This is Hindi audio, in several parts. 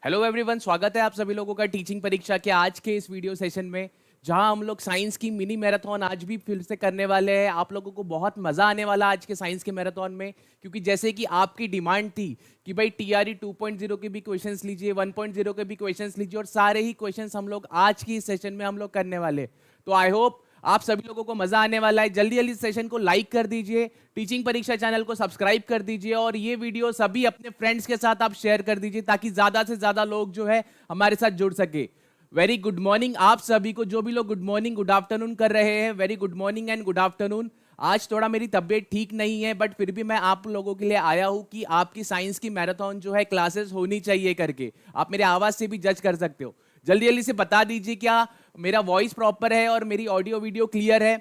हेलो एवरीवन, स्वागत है आप सभी लोगों का टीचिंग परीक्षा के आज के इस वीडियो सेशन में, जहां हम लोग साइंस की मिनी मैराथन आज भी फिर से करने वाले हैं। आप लोगों को बहुत मजा आने वाला आज के साइंस के मैराथन में, क्योंकि जैसे कि आपकी डिमांड थी कि भाई टीआरई 2.0 के भी क्वेश्चंस लीजिए, 1.0 के भी क्वेश्चंस लीजिए, और सारे ही क्वेश्चंस हम लोग आज की इस सेशन में हम लोग करने वाले। तो आई होप आप सभी लोगों को मजा आने वाला है। जल्दी जल्दी सेशन को लाइक कर दीजिए, टीचिंग परीक्षा चैनल को सब्सक्राइब कर दीजिए, और ये वीडियो सभी अपने फ्रेंड्स के साथ आप शेयर कर दीजिए, ताकि ज्यादा से ज्यादा लोग जो है हमारे साथ जुड़ सके। वेरी गुड मॉर्निंग आप सभी को, जो भी लोग गुड मॉर्निंग गुड आफ्टरनून कर रहे हैं, very good morning and good afternoon. आज थोड़ा मेरी तबीयत ठीक नहीं है, बट फिर भी मैं आप लोगों के लिए आया हूं कि आपकी साइंस की मैराथन जो है क्लासेस होनी चाहिए करके। आप मेरे आवाज से भी जज कर सकते हो। जल्दी जल्दी से बता दीजिए क्या मेरा वॉइस प्रॉपर है और मेरी ऑडियो वीडियो क्लियर है।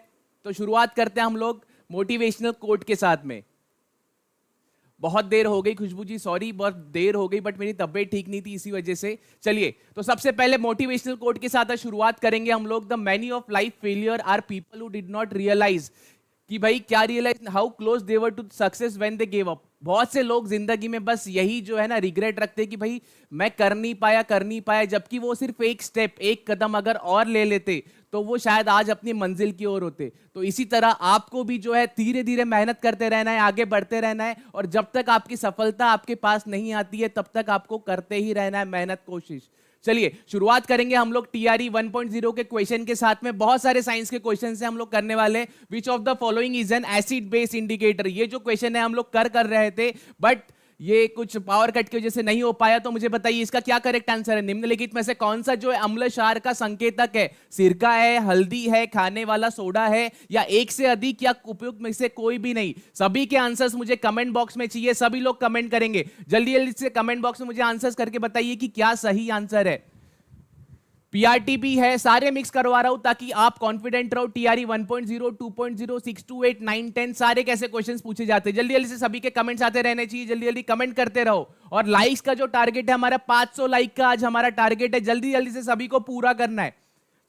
तो शुरुआत करते हैं हम लोग मोटिवेशनल कोट के साथ में। बहुत देर हो गई खुशबू जी, सॉरी बहुत देर हो गई, बट मेरी तबीयत ठीक नहीं थी इसी वजह से। चलिए, तो सबसे पहले मोटिवेशनल कोट के साथ शुरुआत करेंगे हम लोग। The many of life failure are people who did not realize, कि भाई क्या realize how close they were to success when they give up. बहुत से लोग जिंदगी में बस यही जो है ना रिग्रेट रखते हैं कि भाई मैं कर नहीं पाया, जबकि वो सिर्फ एक स्टेप, एक कदम अगर और ले लेते तो वो शायद आज अपनी मंजिल की ओर होते। तो इसी तरह आपको भी जो है धीरे धीरे मेहनत करते रहना है, आगे बढ़ते रहना है, और जब तक आपकी सफलता आपके पास नहीं आती है तब तक आपको करते ही रहना है मेहनत, कोशिश। चलिए शुरुआत करेंगे हम लोग टीआरई 1.0 के क्वेश्चन के साथ में। बहुत सारे साइंस के क्वेश्चन से हम लोग करने वाले। Which of the following is an acid base indicator. ये जो क्वेश्चन है हम लोग कर रहे थे, बट ये कुछ पावर कट की वजह से नहीं हो पाया। तो मुझे बताइए इसका क्या करेक्ट आंसर है। निम्नलिखित में से कौन सा जो है अम्ल क्षार का संकेतक है। सिरका है, हल्दी है, खाने वाला सोडा है, या एक से अधिक, या उपयुक्त में से कोई भी नहीं। सभी के आंसर्स मुझे कमेंट बॉक्स में चाहिए। सभी लोग कमेंट करेंगे, जल्दी जल्दी से कमेंट बॉक्स में मुझे आंसर्स करके बताइए कि क्या सही आंसर है। पीआरटीबी है, सारे मिक्स करवा रहा हूं ताकि आप कॉन्फिडेंट रहो। टीआरई 1.0, 2.0, 6 to 8, 9, 10 सारे कैसे क्वेश्चंस पूछे जाते हैं। जल्दी जल्दी से सभी के कमेंट्स आते रहने चाहिए, जल्दी जल्दी कमेंट करते रहो। और लाइक्स का जो टारगेट है हमारा 500 लाइक का आज हमारा टारगेट है, जल्दी जल्दी से सभी को पूरा करना है।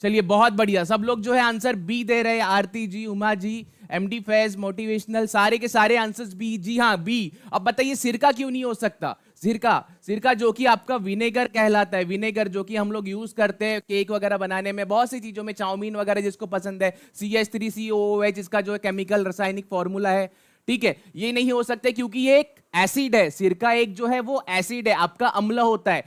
चलिए बहुत बढ़िया, सब लोग जो है आंसर बी दे रहे हैं। आरती जी, उमा जी, एमडी फैज, मोटिवेशनल, सारे के सारे आंसर्स बी। जी हाँ बी। अब बताइए सिरका क्यों नहीं हो सकता। सिरका जो कि आपका विनेगर कहलाता है। विनेगर जो कि हम लोग यूज करते हैं केक वगैरह बनाने में, बहुत सी चीजों में, चाउमीन वगैरह जिसको पसंद है। CH3COOH इसका जो है केमिकल रासायनिक फॉर्मूला है। ठीक है, ये नहीं हो सकते क्योंकि ये एक एसिड है। सिरका एक जो है वो एसिड है, आपका अम्ल होता है।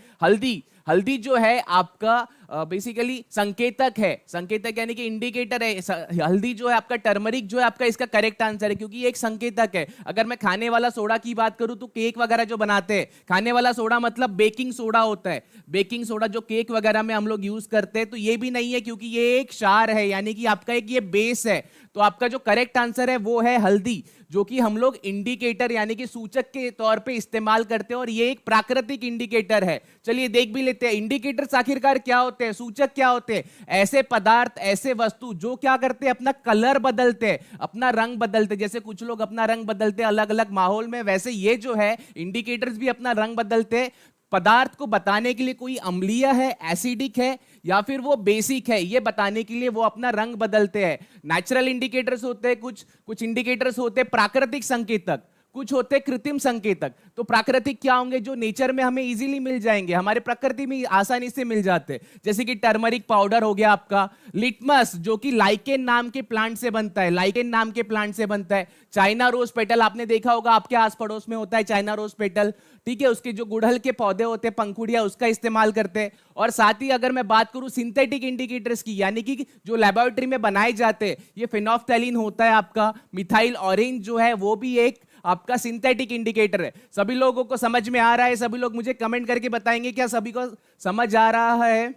हल्दी जो है आपका बेसिकली संकेतक है। संकेतक यानी कि इंडिकेटर है। हल्दी जो है आपका, टर्मरिक जो है आपका, इसका करेक्ट आंसर है क्योंकि ये एक संकेतक है। अगर मैं खाने वाला सोडा की बात करूं तो केक वगैरह जो बनाते हैं, खाने वाला सोडा मतलब बेकिंग सोडा होता है। बेकिंग सोडा जो केक वगैरह में हम लोग यूज करते हैं, तो ये भी नहीं है क्योंकि ये एक क्षार है, यानी कि आपका एक ये बेस है। तो आपका जो करेक्ट आंसर है वो है हल्दी, जो कि हम लोग इंडिकेटर यानी कि सूचक के तौर पे इस्तेमाल करते हैं, और ये एक प्राकृतिक इंडिकेटर है। चलिए देख भी लेते हैं इंडिकेटर्स आखिरकार क्या होते हैं, सूचक क्या होते हैं। ऐसे पदार्थ, ऐसे वस्तु जो क्या करते हैं, अपना कलर बदलते हैं, अपना रंग बदलते हैं। जैसे कुछ लोग अपना रंग बदलते हैं अलग अलग माहौल में, वैसे ये जो है इंडिकेटर्स भी अपना रंग बदलते हैं। पदार्थ को बताने के लिए कोई अम्लीय है, एसिडिक है, या फिर वो बेसिक है, ये बताने के लिए वो अपना रंग बदलते हैं। नेचुरल इंडिकेटर्स होते हैं, कुछ इंडिकेटर्स होते हैं प्राकृतिक संकेतक, कुछ होते कृत्रिम संकेतक। तो प्राकृतिक क्या होंगे, जो नेचर में हमें इजीली मिल जाएंगे, हमारे प्रकृति में आसानी से मिल जाते हैं। जैसे कि टर्मरिक पाउडर हो गया आपका। लिटमस जो कि लाइकेन नाम के प्लांट से बनता है, लाइकेन नाम के प्लांट से बनता है। चाइना रोज पेटल आपने देखा होगा, आपके आस पड़ोस में होता है चाइना रोज पेटल। ठीक है, उसके जो गुड़हल के पौधे होते हैं, पंखुड़िया, उसका इस्तेमाल करते हैं। और साथ ही अगर मैं बात करूं सिंथेटिक इंडिकेटर्स की, यानी कि जो लेबोरेटरी में बनाए जाते हैं, ये फिनोफ्थैलिन होता है आपका। मिथाइल ऑरेंज जो है वो भी एक आपका सिंथेटिक इंडिकेटर है। सभी लोगों को समझ में आ रहा है? सभी लोग मुझे कमेंट करके बताएंगे क्या सभी को समझ आ रहा है।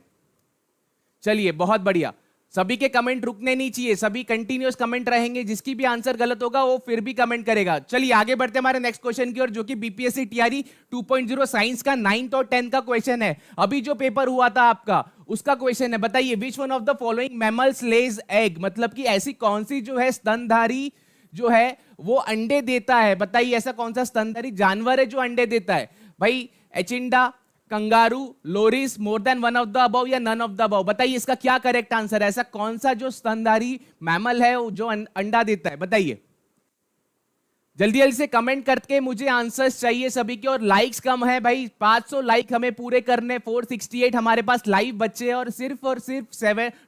चलिए बहुत बढ़िया, सभी के कमेंट रुकने नहीं चाहिए, सभी कंटिन्यूअस कमेंट रहेंगे। जिसकी भी आंसर गलत होगा वो फिर भी कमेंट करेगा। चलिए आगे बढ़ते हैं हमारे नेक्स्ट क्वेश्चन की ओर, जो कि बीपीएससी टीआरई 2.0 साइंस का 9th और 10th का क्वेश्चन है। अभी जो पेपर हुआ था आपका उसका क्वेश्चन है। बताइए which one of the following mammals lays egg, मतलब कि ऐसी कौन सी जो है स्तनधारी जो है वो अंडे देता है। बताइए ऐसा कौन सा स्तनधारी जानवर है जो अंडे देता है। भाई एचिंडा, kangaroo, loris, more than one of the above, या नन ऑफ द अबव। बताइए इसका क्या करेक्ट आंसर है। ऐसा कौन सा जो स्तनधारी मैमल है जो अंडा देता है, बताइए जल्दी जल्दी से कमेंट करके मुझे आंसर्स चाहिए सभी के, और लाइक्स कम है भाई, 500 लाइक हमें पूरे करने, 468 हमारे पास लाइव बच्चे हैं और सिर्फ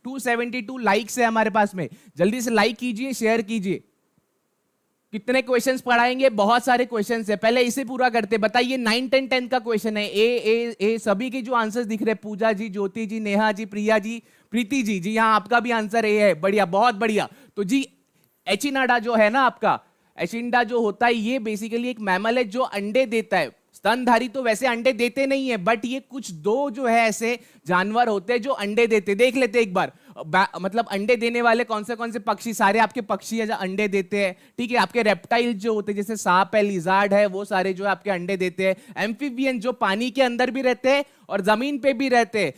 272 लाइक्स है हमारे पास में। जल्दी से लाइक कीजिए, शेयर कीजिए। कितने क्वेश्चंस पढ़ाएंगे? बहुत सारे क्वेश्चंस है, पहले इसे पूरा करते। बताइए 9, 10, 10 का क्वेश्चन है। ए सभी के जो आंसर्स दिख रहे हैं, पूजा जी, ज्योति जी, नेहा जी, प्रिया जी, प्रीति जी, जी हाँ आपका भी आंसर ए है। बढ़िया, बहुत बढ़िया। तो जी एचिनाडा जो है ना आपका, एचिंडा जो होता है ये बेसिकली एक मैमल है जो अंडे देता है। स्तनधारी तो वैसे अंडे देते नहीं है, बट ये कुछ दो जो है ऐसे जानवर होते हैं जो अंडे देते। देख लेते एक बार, मतलब अंडे देने वाले कौन से पक्षी, सारे आपके पक्षी है जो अंडे देते हैं। ठीक है, आपके रेप्टाइल जो होते हैं जैसे सांप है, लिजार्ड है, वो सारे जो है आपके अंडे देते हैं। एम्फीबियन जो पानी के अंदर भी रहते हैं और जमीन पे भी रहते हैं।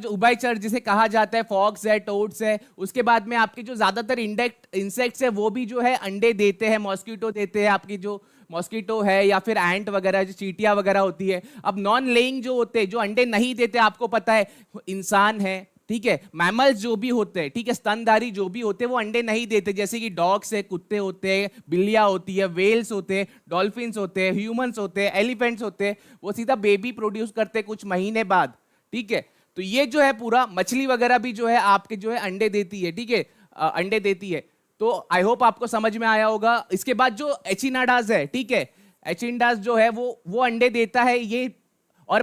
उभयचर जिसे कहा जाता है, फॉक्स है, टोड्स है। उसके बाद में आपके जो ज्यादातर इंसेक्ट्स है वो भी जो है अंडे देते हैं। मॉस्किटो देते हैं, आपकी जो मॉस्किटो है या फिर एंट वगैरह, जो चींटियां वगैरह होती है। अब नॉन लेइंग जो होते हैं, जो अंडे नहीं देते, आपको पता है इंसान है, ठीक है, मैमल्स जो भी होते हैं, ठीक है, स्तनधारी जो भी होते हैं वो अंडे नहीं देते। जैसे कि डॉग्स है, कुत्ते होते हैं, बिल्लियां होती है, वेल्स होते हैं, डॉल्फिन्स होते हैं, ह्यूमंस होते हैं, एलिफेंट्स होते हैं, वो सीधा बेबी प्रोड्यूस करते हैं कुछ महीने बाद। ठीक है, तो ये जो है पूरा, मछली वगैरह भी जो है आपके जो है अंडे देती है। ठीक है, अंडे देती है। तो आई होप आपको समझ में आया होगा। इसके बाद जो एचिनाडाज है, ठीक है, एचिंडाज जो है वो अंडे देता है ये। और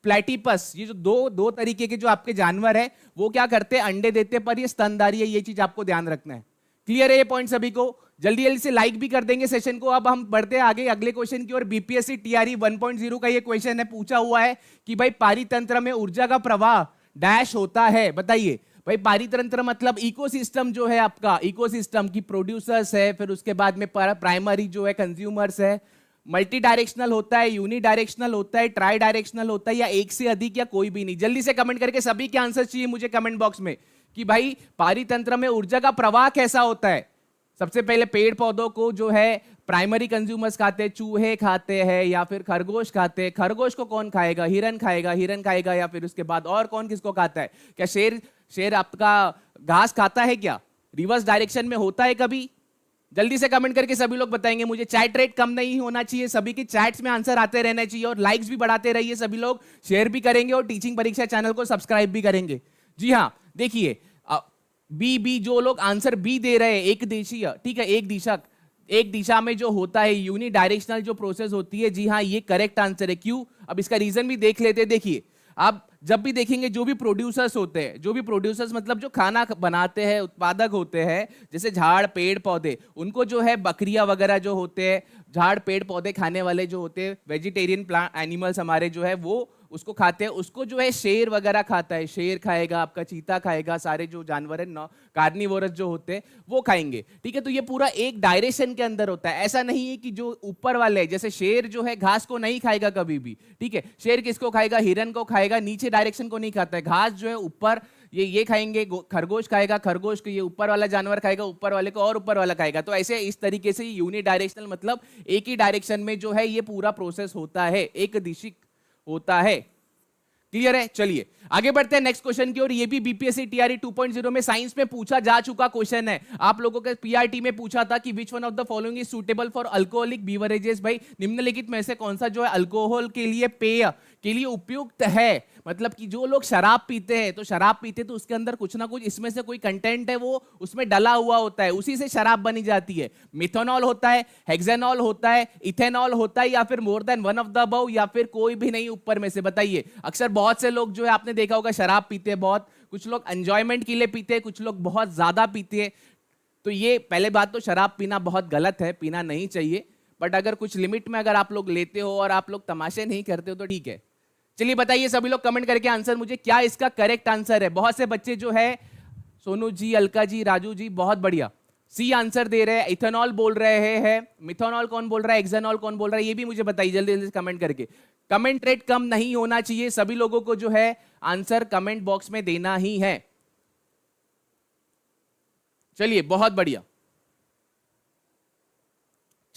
प्लेटिपस, ये जो दो तरीके के जो आपके जानवर है वो क्या करते हैं, अंडे देते हैं, पर ये स्तनधारी है। ये चीज आपको ध्यान रखना है। क्लियर है ये पॉइंट सभी को? जल्दी जल्दी से लाइक भी कर देंगे सेशन को। अब हम बढ़ते हैं आगे अगले क्वेश्चन की ओर। बीपीएससी टीआरई 1.0 का ये क्वेश्चन है, पूछा हुआ है कि भाई पारितंत्र में ऊर्जा का प्रवाह डैश होता है। बताइए भाई, पारितंत्र मतलब इकोसिस्टम जो है आपका, इकोसिस्टम की प्रोड्यूसर्स है, फिर उसके बाद में प्राइमरी जो है कंज्यूमर्स है। मल्टी डायरेक्शनल होता है, यूनि डायरेक्शनल होता है, ट्राई डायरेक्शनल होता है, या एक से अधिक, या कोई भी नहीं। जल्दी से कमेंट करके सभी के आंसर चाहिए मुझे कमेंट बॉक्स में कि भाई पारितंत्र में ऊर्जा का प्रवाह कैसा होता है। सबसे पहले पेड़ पौधों को जो है प्राइमरी कंज्यूमर्स खाते हैं, चूहे खाते हैं या फिर खरगोश खाते हैं। खरगोश को कौन खाएगा? हिरन खाएगा। या फिर उसके बाद और कौन किसको खाता है? क्या शेर आपका घास खाता है? क्या रिवर्स डायरेक्शन में होता है कभी? जल्दी से कमेंट करके सभी लोग बताएंगे मुझे। चैट रेट कम नहीं होना चाहिए, सभी की चैट्स में आंसर आते रहना चाहिए, और लाइक्स भी बढ़ाते रहिए सभी लोग, शेयर भी करेंगे और टीचिंग परीक्षा चैनल को सब्सक्राइब भी करेंगे। जी हाँ, देखिए बी जो लोग आंसर बी दे रहे हैं, एक दिशीय, ठीक है, एक दिशा में जो होता है यूनि डायरेक्शनल जो प्रोसेस होती है, जी हाँ ये करेक्ट आंसर है। क्यों? अब इसका रीजन भी देख लेते हैं। देखिए, आप जब भी देखेंगे जो भी प्रोड्यूसर्स होते हैं, जो भी प्रोड्यूसर्स मतलब जो खाना बनाते हैं, उत्पादक होते हैं, जैसे झाड़ पेड़ पौधे, उनको जो है बकरियां वगैरह जो होते हैं, झाड़ पेड़ पौधे खाने वाले जो होते हैं, वेजिटेरियन प्लांट एनिमल्स हमारे जो है वो उसको खाते हैं। उसको जो है शेर वगैरह खाता है, शेर खाएगा, आपका चीता खाएगा, सारे जो जानवर है कार्निवोरस जो होते हैं वो खाएंगे। ठीक है, तो ये पूरा एक डायरेक्शन के अंदर होता है। ऐसा नहीं है कि जो ऊपर वाले, जैसे शेर जो है घास को नहीं खाएगा कभी भी। ठीक है, शेर किसको खाएगा? हिरन को खाएगा, नीचे डायरेक्शन को नहीं खाता है। घास जो है ऊपर ये खाएंगे, खरगोश खाएगा, खरगोश को ये ऊपर वाला जानवर खाएगा, ऊपर वाले को और ऊपर वाला खाएगा। तो ऐसे इस तरीके से यूनि डायरेक्शनल मतलब एक ही डायरेक्शन में जो है ये पूरा प्रोसेस होता है, एक दिशिक होता है। क्लियर है? चलिए आगे बढ़ते हैं नेक्स्ट क्वेश्चन की ओर। ये भी बीपीएससी टीआरई 2.0 में साइंस में पूछा जा चुका क्वेश्चन है। आप लोगों के पीआरटी में पूछा था कि विच one of the following is suitable for alcoholic beverages. भाई निम्नलिखित में से कौन सा जो है अल्कोहल के लिए, पेय के लिए उपयुक्त है? मतलब कि जो लोग शराब पीते हैं, तो शराब पीते तो उसके अंदर कुछ ना कुछ इसमें से कोई कंटेंट है वो उसमें डला हुआ होता है, उसी से शराब बनी जाती है। मिथेनॉल होता है, हेक्सेनॉल होता है, इथेनॉल होता है, या फिर मोर than one of the above, या फिर कोई भी नहीं ऊपर में से? बताइए। अक्सर बहुत से लोग जो है आपने देखा होगा शराब पीते हैं बहुत, कुछ लोग एंजॉयमेंट के लिए पीते हैं, कुछ लोग बहुत ज्यादा पीते हैं। तो ये पहले बात तो शराब पीना बहुत गलत है, पीना नहीं चाहिए। बट अगर कुछ लिमिट में अगर आप लोग लेते हो और आप लोग तमाशे नहीं करते हो तो ठीक है। चलिए बताइए सभी लोग कमेंट करके आंसर मुझे, क्या इसका करेक्ट आंसर है? बहुत से बच्चे जो है, सोनू जी, अलका जी, राजू जी, बहुत बढ़िया सी आंसर दे रहे हैं। इथेनॉल बोल रहे हैं, मिथेनॉल कौन बोल रहा है, हेक्सेनॉल कौन बोल रहा है, ये भी मुझे बताइए जल्दी जल्दी कमेंट करके। कमेंट रेट कम नहीं होना चाहिए, सभी लोगों को जो है आंसर कमेंट बॉक्स में देना ही है। चलिए बहुत बढ़िया,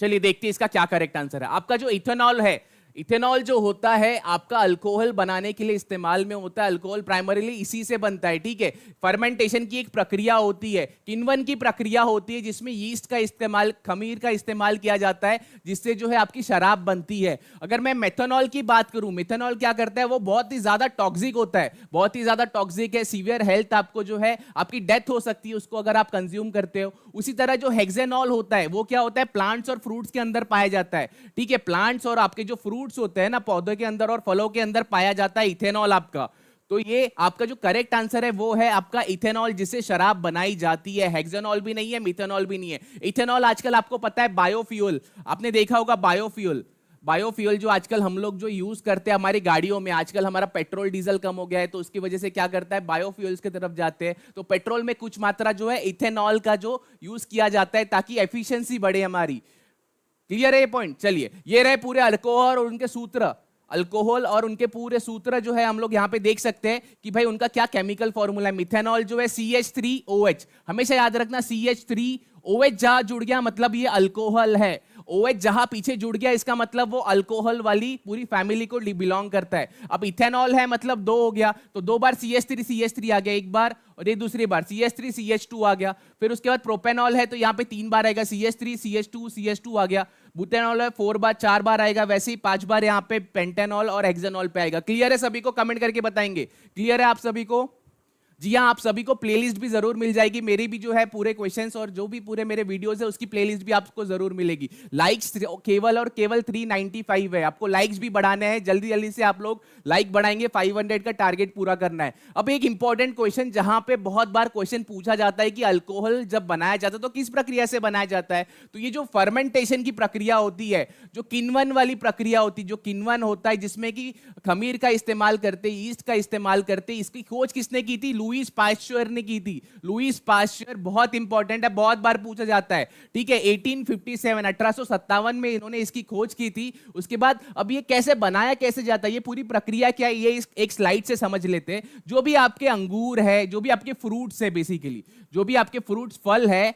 चलिए देखते हैं इसका क्या करेक्ट आंसर है। आपका जो इथेनॉल है, इथेनॉल जो होता है आपका अल्कोहल बनाने के लिए इस्तेमाल में होता है। अल्कोहल प्राइमरीली इसी से बनता है, ठीक है। फर्मेंटेशन की एक प्रक्रिया होती है, किण्वन की प्रक्रिया होती है, जिसमें यीस्ट का इस्तेमाल, खमीर का इस्तेमाल किया जाता है, जिससे जो है आपकी शराब बनती है। अगर मैं मेथनॉल की बात करूं, मेथनॉल क्या करता है, वो बहुत ही ज्यादा टॉक्सिक होता है, बहुत ही ज्यादा टॉक्सिक है, सीवियर हेल्थ, आपको जो है आपकी डेथ हो सकती है उसको अगर आप कंज्यूम करते हो। उसी तरह जो हेक्सेनॉल होता है वो क्या होता है, प्लांट्स और फ्रूट्स के अंदर पाया जाता है, ठीक है। प्लांट्स और आपके जो फ्रूट्स होते हैं ना, पौधों के अंदर और फलों के अंदर पाया जाता है इथेनॉल आपका। तो ये आपका जो करेक्ट आंसर है वो है आपका इथेनॉल, जिससे शराब बनाई जाती है। हेक्सेनॉल भी नहीं है, मिथेनॉल भी नहीं है। इथेनॉल आजकल आपको पता है बायोफ्यूल, आपने देखा होगा बायोफ्यूल। बायोफ्यूल जो आजकल हम लोग जो यूज करते हैं हमारी गाड़ियों में, आजकल हमारा पेट्रोल डीजल कम हो गया है, तो उसकी वजह से क्या करता है, बायोफ्यूल्स की तरफ जाते हैं। तो पेट्रोल में कुछ मात्रा जो है इथेनॉल का जो यूज किया जाता है ताकि एफिशिएंसी बढ़े हमारी। क्लियर है ये पॉइंट? चलिए, ये रहे पूरे अल्कोहल और उनके सूत्र। अल्कोहल और उनके पूरे सूत्र जो है हम लोग यहां पे देख सकते हैं कि भाई उनका क्या केमिकल फॉर्मूला है। मिथेनॉल जो है CH3OH, हमेशा याद रखना CH3OH जहां जुड़ गया मतलब ये अल्कोहल है, OH जहां पीछे जुड़ गया इसका मतलब वो अल्कोहल वाली पूरी फैमिली को बिलोंग करता है। अब इथेनॉल है मतलब दो हो गया, तो दो बार CH3 आ गया एक बार, और ये दूसरी बार CH3 आ गया। फिर उसके बाद प्रोपेनॉल है तो यहाँ पे 3 बार आएगा, CH3 CH2 आ गया। बुटेनॉल है 4 बार, 4 बार आएगा, वैसे ही 5 बार यहाँ पे पेंटेनॉल और हेक्सेनॉल पे आएगा। क्लियर है सभी को? कमेंट करके बताएंगे क्लियर है आप सभी को। जी हाँ, आप सभी को प्लेलिस्ट भी जरूर मिल जाएगी, मेरी भी जो है पूरे क्वेश्चंस और जो भी पूरे मेरे वीडियोस है उसकी प्लेलिस्ट भी आपको जरूर मिलेगी। लाइक्स केवल और केवल 395 है, आपको लाइक्स भी बढ़ाने हैं, जल्दी जल्दी से आप लोग लाइक बढ़ाएंगे, 500 का टारगेट पूरा करना है। अब एक इंपॉर्टेंट क्वेश्चन, जहां पे बहुत बार क्वेश्चन पूछा जाता है कि अल्कोहल जब बनाया जाता है तो किस प्रक्रिया से बनाया जाता है, तो ये जो फर्मेंटेशन की प्रक्रिया होती है, जो किण्वन वाली प्रक्रिया होती है, जो किण्वन होता है जिसमें कि खमीर का इस्तेमाल करते, ईस्ट का इस्तेमाल करते, इसकी खोज किसने की थी, लुईस पास्चर ने की थी। लुईस पास्चर बहुत इंपॉर्टेंट है, बहुत बार पूछा जाता है, ठीक है। 1857 में इन्होंने इसकी खोज की थी। उसके बाद अब ये कैसे बनाया कैसे जाता है, ये पूरी प्रक्रिया क्या है, ये एक स्लाइड से समझ लेते हैं। जो भी आपके अंगूर है, जो भी आपके फ्रूट्स है, बेसिकली जो भी आपके फ्रूट्स फल है,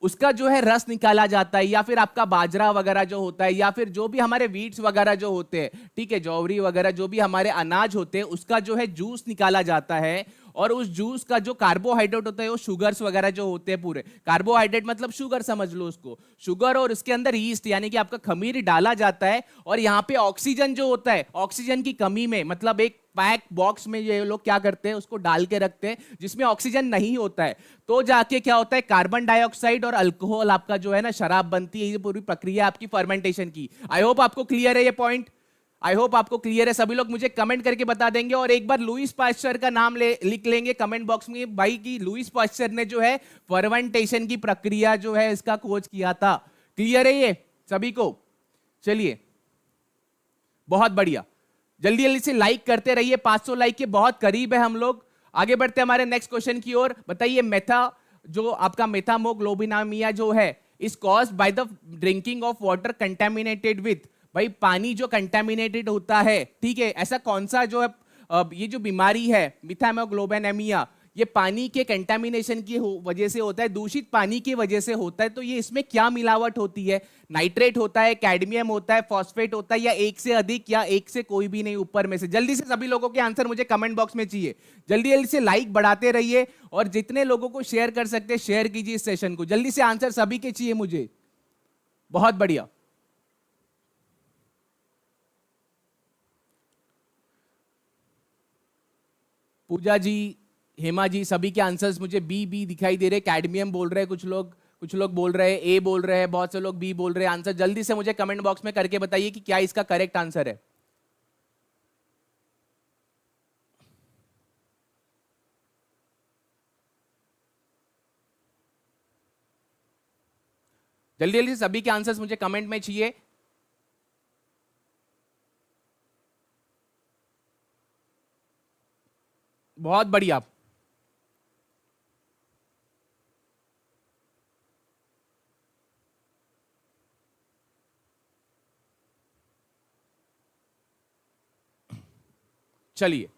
उसका जो है रस निकाला जाता है, या फिर आपका बाजरा वगैरह जो होता है, या फिर जो भी हमारे वीट्स वगैरह जो होते हैं, ठीक है, जौवरी वगैरह जो भी हमारे अनाज होते हैं, उसका जो है जूस निकाला जाता है। और उस जूस का जो कार्बोहाइड्रेट होता है, वो शुगर्स वगैरह जो होते हैं, पूरे कार्बोहाइड्रेट मतलब शुगर समझ लो उसको, शुगर, और उसके अंदर ईस्ट यानी कि आपका खमीर डाला जाता है। और यहाँ पे ऑक्सीजन जो होता है, ऑक्सीजन की कमी में मतलब एक पैक बॉक्स में ये लोग क्या करते हैं, उसको डाल के रखते हैं जिसमें ऑक्सीजन नहीं होता है, तो जाके क्या होता है, कार्बन डाइऑक्साइड और अल्कोहल आपका जो है ना शराब बनती है। ये पूरी प्रक्रिया आपकी फर्मेंटेशन की। आई होप आपको क्लियर है ये पॉइंट, आई होप आपको क्लियर है। सभी लोग मुझे कमेंट करके बता देंगे, और एक बार लुईस पास्चर का नाम लिख लेंगे कमेंट बॉक्स में भाई, कि लुईस पास्चर ने जो है फर्मेंटेशन की प्रक्रिया जो है इसका खोज किया था। क्लियर है ये सभी को? चलिए, बहुत बढ़िया, जल्दी जल्दी से लाइक करते रहिए, 500 लाइक के बहुत करीब है हम लोग। आगे बढ़ते हैं हमारे नेक्स्ट क्वेश्चन की ओर। बताइए, मेथा जो आपका मेथामोग्लोबिनामिया जो है is caused by the drinking of water contaminated with, भाई पानी जो कंटेमिनेटेड होता है, ठीक है, ऐसा कौन सा जो है ये जो बीमारी है मेथामोग्लोबिनामिया, ये पानी के कंटेमिनेशन की वजह से होता है, दूषित पानी की वजह से होता है। तो ये इसमें क्या मिलावट होती है, नाइट्रेट होता है, कैडमियम होता है, फॉस्फेट होता है, या एक से अधिक, या एक से कोई भी नहीं ऊपर में से? जल्दी से सभी लोगों के आंसर मुझे कमेंट बॉक्स में चाहिए, जल्दी जल्दी से लाइक बढ़ाते रहिए, और जितने लोगों को शेयर कर सकते हैं शेयर कीजिए इस सेशन को। जल्दी से आंसर सभी के चाहिए मुझे। बहुत बढ़िया, पूजा जी, हेमा जी, सभी के आंसर्स मुझे बी दिखाई दे रहे। कैडमियम बोल रहे हैं कुछ लोग बोल रहे हैं ए बोल रहे हैं, बहुत से लोग बी बोल रहे हैं। आंसर जल्दी से मुझे कमेंट बॉक्स में करके बताइए कि क्या इसका करेक्ट आंसर है। जल्दी जल्दी सभी के आंसर्स मुझे कमेंट में चाहिए। बहुत बढ़िया, चलिए,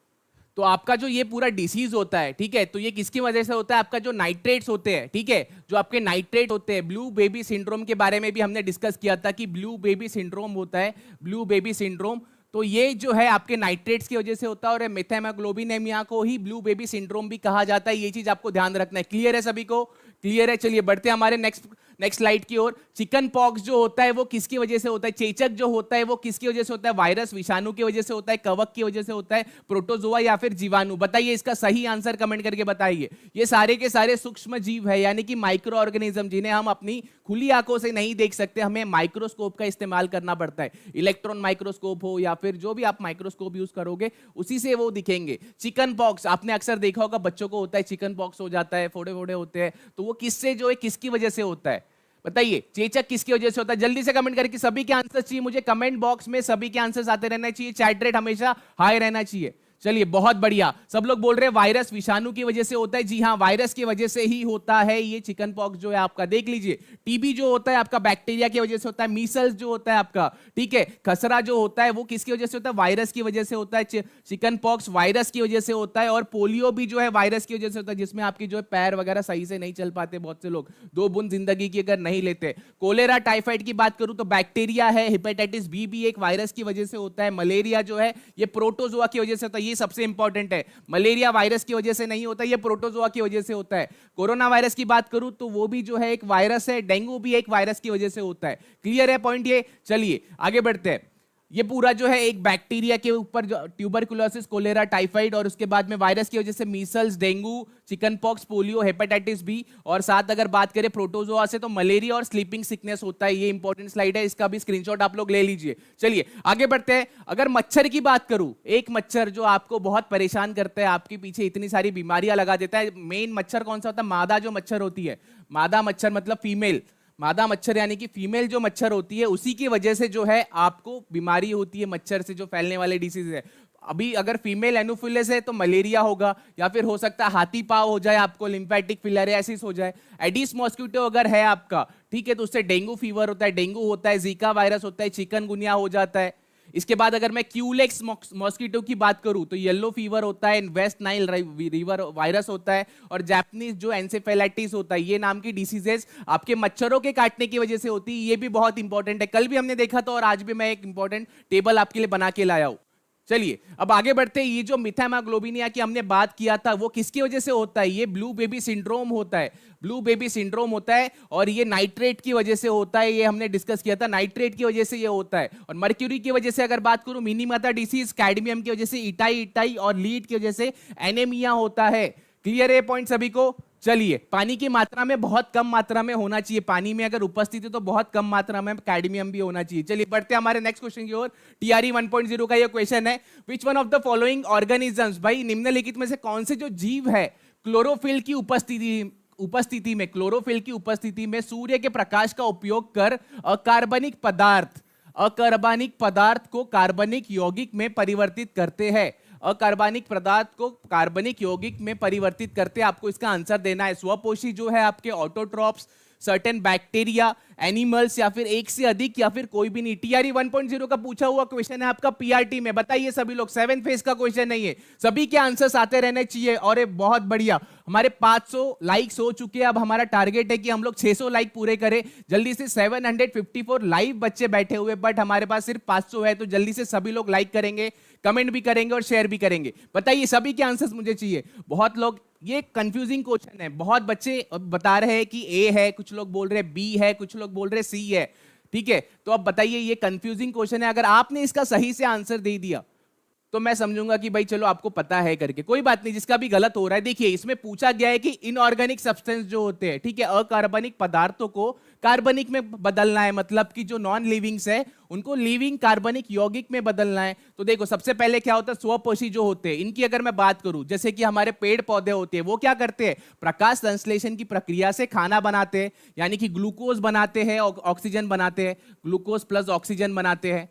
तो आपका जो ये पूरा डिसीज होता है, ठीक है, तो ये किसकी वजह से होता है? आपका जो नाइट्रेट्स होते हैं, ठीक है, जो आपके नाइट्रेट होते हैं, ब्लू बेबी सिंड्रोम के बारे में भी हमने डिस्कस किया था कि ब्लू बेबी सिंड्रोम होता है, ब्लू बेबी सिंड्रोम। तो ये जो है आपके नाइट्रेट्स की वजह से होता है और मेथाइमोग्लोबिनेमिया को ही ब्लू बेबी सिंड्रोम भी कहा जाता है। ये चीज आपको ध्यान रखना है। क्लियर है सभी को? क्लियर है। चलिए बढ़ते हैं हमारे नेक्स्ट स्लाइड की ओर। चिकन पॉक्स जो होता है वो किसकी वजह से होता है? चेचक जो होता है वो किसकी वजह से होता है? वायरस, विषाणु की वजह से होता है, कवक की वजह से होता है, प्रोटोजोआ या फिर जीवाणु? बताइए इसका सही आंसर कमेंट करके बताइए। ये सारे के सारे सूक्ष्म जीव है, यानी कि माइक्रो ऑर्गेनिज्म, जिन्हें हम अपनी खुली आंखों से नहीं देख सकते, हमें माइक्रोस्कोप का इस्तेमाल करना पड़ता है। इलेक्ट्रॉन माइक्रोस्कोप हो या फिर जो भी आप माइक्रोस्कोप यूज करोगे उसी से वो दिखेंगे। चिकन पॉक्स आपने अक्सर देखा होगा, बच्चों को होता है, चिकन पॉक्स हो जाता है, फोड़े फोड़े होते हैं, तो वो किससे जो है, किसकी वजह से होता है? बताइए, चेचक किसकी वजह से होता है? जल्दी से कमेंट करके सभी के आंसर चाहिए मुझे। कमेंट बॉक्स में सभी के आंसर्स आते रहना चाहिए। चैट रेट हमेशा हाई रहना चाहिए। चलिए बहुत बढ़िया। सब लोग बोल रहे हैं वायरस, विषाणु की वजह से होता है। जी हाँ, वायरस की वजह से ही होता है ये चिकन पॉक्स जो है आपका। देख लीजिए, टीबी जो होता है आपका बैक्टीरिया की वजह से होता है। मीसल्स जो होता है आपका, ठीक है, खसरा जो होता है वो किसकी वजह से होता है? वायरस की वजह से होता है। चिकन पॉक्स वायरस की वजह से होता है। और पोलियो भी जो है वायरस की वजह से होता है, जिसमें आपकी जो है पैर वगैरह सही से नहीं चल पाते बहुत से लोग, 2 बूंद जिंदगी की अगर नहीं लेते। कोलेरा, टाइफाइड की बात करूं तो बैक्टीरिया है। हेपेटाइटिस बी भी एक वायरस की वजह से होता है। मलेरिया जो है ये प्रोटोजोआ की वजह से होता है। ये सबसे इंपॉर्टेंट है। मलेरिया वायरस की वजह से नहीं होता, ये प्रोटोजोआ की वजह से होता है। कोरोना वायरस की बात करूं तो वो भी जो है एक वायरस है। डेंगू भी एक वायरस की वजह से होता है। क्लियर है पॉइंट ये? चलिए आगे बढ़ते हैं। ये पूरा जो है एक बैक्टीरिया के ऊपर जो ट्यूबरकुलोसिस, कोलेरा, टाइफाइड, और उसके बाद में वायरस की वजह से measles, dengue, chickenpox, polio, hepatitis B, और साथ अगर बात करें प्रोटोजोआ से तो मलेरिया और स्लीपिंग सिकनेस होता है। ये इंपॉर्टेंट स्लाइड है, इसका भी स्क्रीनशॉट आप लोग ले लीजिए। चलिए आगे बढ़ते हैं। अगर मच्छर की बात करूं, एक मच्छर जो आपको बहुत परेशान करता है, आपके पीछे इतनी सारी बीमारियां लगा देता है, मेन मच्छर कौन सा होता है? मादा जो मच्छर होती है, मादा मच्छर मतलब फीमेल, मादा मच्छर यानी कि फीमेल जो मच्छर होती है, उसी की वजह से जो है आपको बीमारी होती है मच्छर से, जो फैलने वाले डिसीज है। अभी अगर फीमेल एनोफिलिस है तो मलेरिया होगा, या फिर हो सकता है हाथी पाव हो जाए आपको, लिम्फेटिक फिलारियासिस हो जाए। एडिस मॉस्किटो अगर है आपका, ठीक है, तो उससे डेंगू फीवर होता है, डेंगू होता है, जीका वायरस होता है, चिकनगुनिया हो जाता है। इसके बाद अगर मैं क्यूलेक्स मॉस्किटो की बात करूं तो येलो फीवर होता है, वेस्ट नाइल रिवर वायरस होता है, और जापानीज जो एंसेफेलाइटिस होता है। ये नाम की डिसीजेस आपके मच्छरों के काटने की वजह से होती है। ये भी बहुत इंपॉर्टेंट है, कल भी हमने देखा था और आज भी मैं एक इंपॉर्टेंट टेबल आपके लिए बना के लाया हूं। चलिए अब आगे बढ़ते हैं। ये जो मेथाइमोग्लोबिनिया की हमने बात किया था वो किसकी वजह से होता है? ये ब्लू बेबी सिंड्रोम होता है। ब्लू बेबी सिंड्रोम होता है और ये नाइट्रेट की वजह से होता है। ये हमने डिस्कस किया था, नाइट्रेट की वजह से ये होता है। और मर्क्यूरी की वजह से अगर बात करूं, मिनीमाता डिसीज, कैडमियम की वजह से इटाई, और लीड की वजह से एनीमिया होता है। क्लियर है पॉइंट सभी को? चलिए, पानी की मात्रा में बहुत कम मात्रा में होना चाहिए। पानी में अगर उपस्थित है तो बहुत कम मात्रा में कैडमियम भी होना चाहिए। चलिए बढ़ते हैं हमारे नेक्स्ट क्वेश्चन की ओर। टीआरई 1.0 का ये क्वेश्चन है, विच one of the following organisms, भाई निम्नलिखित में से कौन से जो जीव है क्लोरोफिल की उपस्थिति में, क्लोरोफिल की उपस्थिति में सूर्य के प्रकाश का उपयोग कर अकार्बनिक पदार्थ को कार्बनिक यौगिक में परिवर्तित करते हैं? अकार्बनिक पदार्थ को कार्बनिक यौगिक में परिवर्तित करते हैं। आपको इसका आंसर देना है। स्वपोषी जो है आपके ऑटोट्रॉप्स, सर्टेन बैक्टीरिया, एनिमल्स, या फिर एक से अधिक, या फिर कोई भी नहीं। टीआरई 1.0 का पूछा हुआ क्वेश्चन है आपका पीआरटी में। बताइए सभी लोग, 7 फेज का क्वेश्चन नहीं है, सभी के आंसर्स आते रहने चाहिए। और ये बहुत बढ़िया, हमारे 500 लाइक्स हो चुके हैं। अब हमारा टारगेट है कि हम लोग 600 लाइक पूरे करें जल्दी से। 754 लाइव बच्चे बैठे हुए, बट हमारे पास सिर्फ 500 है, तो जल्दी से सभी लोग लाइक करेंगे, कमेंट भी करेंगे और शेयर भी करेंगे। बताइए सभी के आंसर्स मुझे चाहिए। बहुत लोग, ये कंफ्यूजिंग क्वेश्चन है, बहुत बच्चे बता रहे हैं कि ए है, कुछ लोग बोल रहे हैं बी है, कुछ लोग बोल रहे हैं सी है, ठीक है। तो अब बताइए, ये कंफ्यूजिंग क्वेश्चन है, अगर आपने इसका सही से आंसर दे दिया तो मैं समझूंगा कि भाई चलो आपको पता है करके। कोई बात नहीं, जिसका भी गलत हो रहा है। देखिए इसमें पूछा गया है कि इनऑर्गेनिक सब्सटेंस जो होते हैं, ठीक है, अकार्बनिक पदार्थों को कार्बनिक में बदलना है, मतलब कि जो नॉन लिविंग्स है उनको लिविंग कार्बनिक यौगिक में बदलना है। तो देखो सबसे पहले क्या होता है, स्वपोषी जो होते हैं, इनकी अगर मैं बात करूं, जैसे कि हमारे पेड़ पौधे होते हैं, वो क्या करते हैं? प्रकाश संश्लेषण की प्रक्रिया से खाना बनाते हैं, यानी कि ग्लूकोज बनाते हैं, ऑक्सीजन बनाते हैं, ग्लूकोज प्लस ऑक्सीजन बनाते हैं,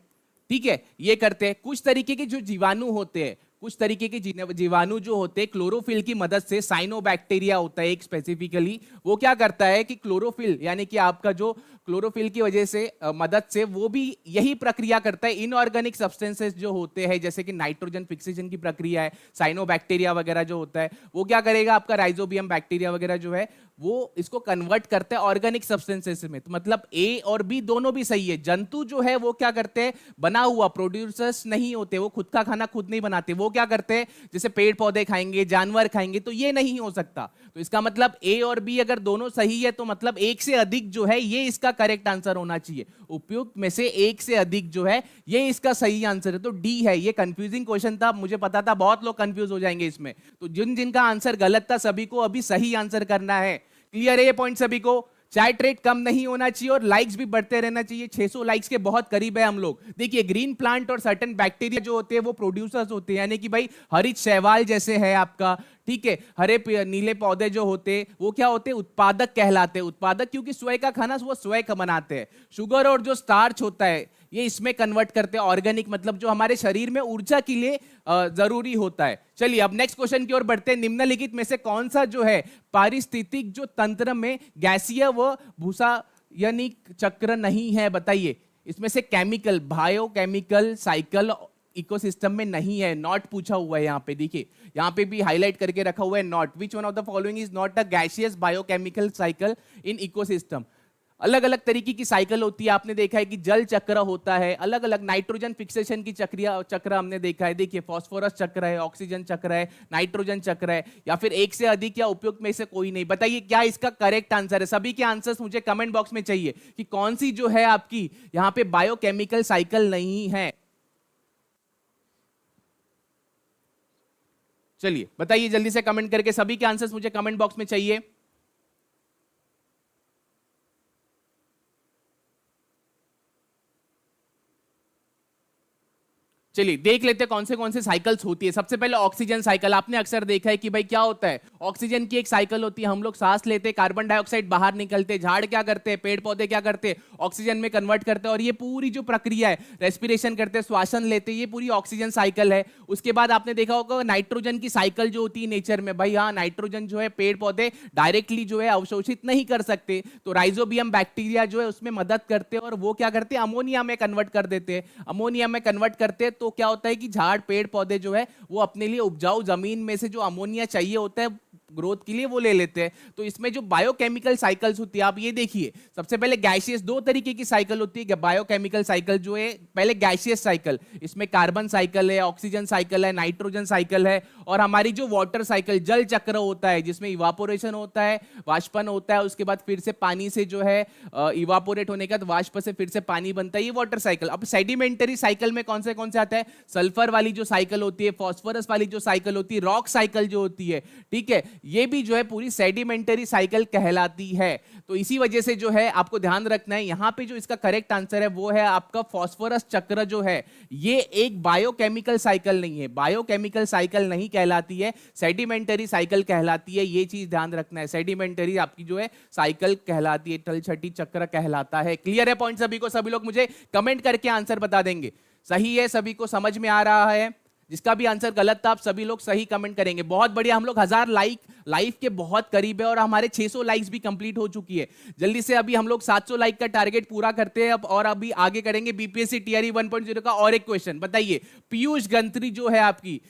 ठीक है, ये करते हैं। कुछ तरीके के जो जीवाणु होते हैं, कुछ तरीके के जीवाणु जो होते हैं क्लोरोफिल की मदद से, साइनोबैक्टीरिया होता है एक स्पेसिफिकली, वो क्या करता है कि क्लोरोफिल यानी कि आपका जो क्लोरोफिल की वजह से मदद से वो भी यही प्रक्रिया करता है। इनऑर्गेनिक सब्सटेंसेस जो होते हैं जैसे कि नाइट्रोजन फिक्सेशन की प्रक्रिया है, साइनोबैक्टीरिया वगैरह जो होता है, वो क्या करेगा, आपका राइजोबियम बैक्टीरिया वगैरह जो है वो इसको कन्वर्ट करते हैं ऑर्गेनिक सब्सटेंसेस में। तो मतलब ए और बी दोनों भी सही है। जंतु जो है वो क्या करते हैं, बना हुआ प्रोड्यूसर्स नहीं होते, वो खुद का खाना खुद नहीं बनाते। वो क्या करते हैं, जैसे पेड़ पौधे खाएंगे, जानवर खाएंगे, तो ये नहीं हो सकता। तो इसका मतलब ए और बी अगर दोनों सही है तो मतलब एक से अधिक जो है ये इसका करेक्ट आंसर होना चाहिए। उपयुक्त में से एक से अधिक जो है ये इसका सही आंसर है। तो डी है। ये कंफ्यूजिंग क्वेश्चन था, मुझे पता था बहुत लोग कंफ्यूज हो जाएंगे इसमें। तो जिन जिनका आंसर गलत था सभी को अभी सही आंसर करना है। क्लियर है ये पॉइंट सभी को? चैट रेट कम नहीं होना चाहिए और लाइक्स भी बढ़ते रहना चाहिए। 600 लाइक्स के बहुत करीब है हम लोग। देखिए ग्रीन प्लांट और सर्टेन बैक्टीरिया जो होते हैं वो प्रोड्यूसर्स होते हैं, यानी कि भाई हरित शैवाल जैसे है आपका, ठीक है, हरे नीले पौधे जो होते हैं वो क्या होते हैं, उत्पादक कहलाते हैं। उत्पादक क्योंकि स्वयं का खाना वो स्वयं बनाते हैं। शुगर और जो स्टार्च होता है ये इसमें कन्वर्ट करते हैं ऑर्गेनिक, मतलब जो हमारे शरीर में ऊर्जा के लिए जरूरी होता है। चलिए अब नेक्स्ट क्वेश्चन की ओर बढ़ते हैं। निम्नलिखित में से कौन सा जो है पारिस्थितिक जो तंत्र में गैसीय व भूसायनिक चक्र नहीं है, बताइए। इसमें से केमिकल, बायोकेमिकल साइकिल इकोसिस्टम में नहीं है। नॉट पूछा हुआ है यहाँ पे, देखिए यहाँ पे भी हाईलाइट करके रखा हुआ है not. Which one of the following is not a gaseous biochemical cycle in ecosystem. अलग अलग तरीके की साइकिल होती है। आपने देखा है कि जल चक्र होता है, अलग अलग नाइट्रोजन फिक्सेशन की चक्र हमने देखा है। देखिए फॉस्फोरस चक्र है, ऑक्सीजन चक्र है, नाइट्रोजन चक्र है, या फिर एक से अधिक या उपयुक्त में से कोई नहीं। बताइए क्या इसका करेक्ट आंसर है? सभी के आंसर्स मुझे कमेंट बॉक्स में चाहिए कि कौन सी जो है आपकी यहां पे बायोकेमिकल साइकिल नहीं है। चलिए बताइए जल्दी से कमेंट करके, सभी के आंसर्स मुझे कमेंट बॉक्स में चाहिए। चलिए देख लेते हैं कौन से साइकिल्स होती है। सबसे पहले ऑक्सीजन साइकिल। आपने अक्सर देखा है कि भाई क्या होता है, ऑक्सीजन की एक साइकिल होती है, हम लोग सांस लेते हैं, कार्बन डाइऑक्साइड बाहर निकलते, झाड़ क्या करते हैं, पेड़ पौधे क्या करते हैं, ऑक्सीजन में कन्वर्ट करते हैं। और ये पूरी जो प्रक्रिया है, रेस्पिरेशन करते हैं, श्वासन लेते हैं, ये पूरी ऑक्सीजन साइकिल है। उसके बाद आपने देखा होगा नाइट्रोजन की साइकिल जो होती है नेचर में, भाई हाँ नाइट्रोजन जो है पेड़ पौधे डायरेक्टली जो है अवशोषित नहीं कर सकते, तो राइजोबियम बैक्टीरिया जो है उसमें मदद करते हैं और वो क्या करते हैं, अमोनिया में कन्वर्ट कर देते हैं। अमोनिया में कन्वर्ट करते हैं तो क्या होता है कि झाड़ पेड़ पौधे जो है वो अपने लिए उपजाऊ जमीन में से जो अमोनिया चाहिए होता है ग्रोथ के लिए वो ले लेते हैं। तो इसमें जो बायोकेमिकल साइकिल्स होती है, आप ये देखिए सबसे पहले गैसियस, दो तरीके की साइकिल होती है बायोकेमिकल साइकिल जो है। पहले गैसियस साइकिल, इसमें कार्बन साइकिल है, ऑक्सीजन साइकिल है, नाइट्रोजन साइकिल है, और हमारी जो वाटर साइकिल जल चक्र होता है जिसमें इवापोरेशन होता है, वाष्पन होता है, उसके बाद फिर से पानी से जो है इवापोरेट होने के बाद वाष्प से फिर से पानी बनता है, ये वाटर साइकिल। अब सेडिमेंटरी साइकिल में कौन से आता है, सल्फर वाली जो साइकिल होती है, फॉस्फोरस वाली जो साइकिल होती है, रॉक साइकिल जो होती है, ठीक है, ये भी जो है पूरी सेडिमेंटरी साइकिल कहलाती है। तो इसी वजह से जो है आपको ध्यान रखना है, यहां पे जो इसका करेक्ट आंसर है वो है आपका फॉस्फोरस चक्र जो है, ये एक बायोकेमिकल साइकिल नहीं है, बायोकेमिकल साइकिल नहीं कहलाती है, सेडिमेंटरी साइकिल कहलाती है। ये चीज ध्यान रखना है, सेडिमेंटरी आपकी जो है साइकिल कहलाती है, तलछटी चक्र कहलाता है। क्लियर है पॉइंट सभी को? सभी लोग मुझे कमेंट करके आंसर बता देंगे। सही है, सभी को समझ में आ रहा है? जिसका भी आंसर गलत था आप सभी लोग सही कमेंट करेंगे। बहुत बढ़िया, हम लोग 1000 लाइक के बहुत करीब है और हमारे 600 लाइक्स भी कंप्लीट हो चुकी है। जल्दी से अभी हम लोग 700 लाइक का टारगेट पूरा करते हैं अब, और अभी आगे करेंगे बीपीएससी टीआरई 1.0 का और एक क्वेश्चन। बताइए पीयूष ग्रंथि जो है आपकी,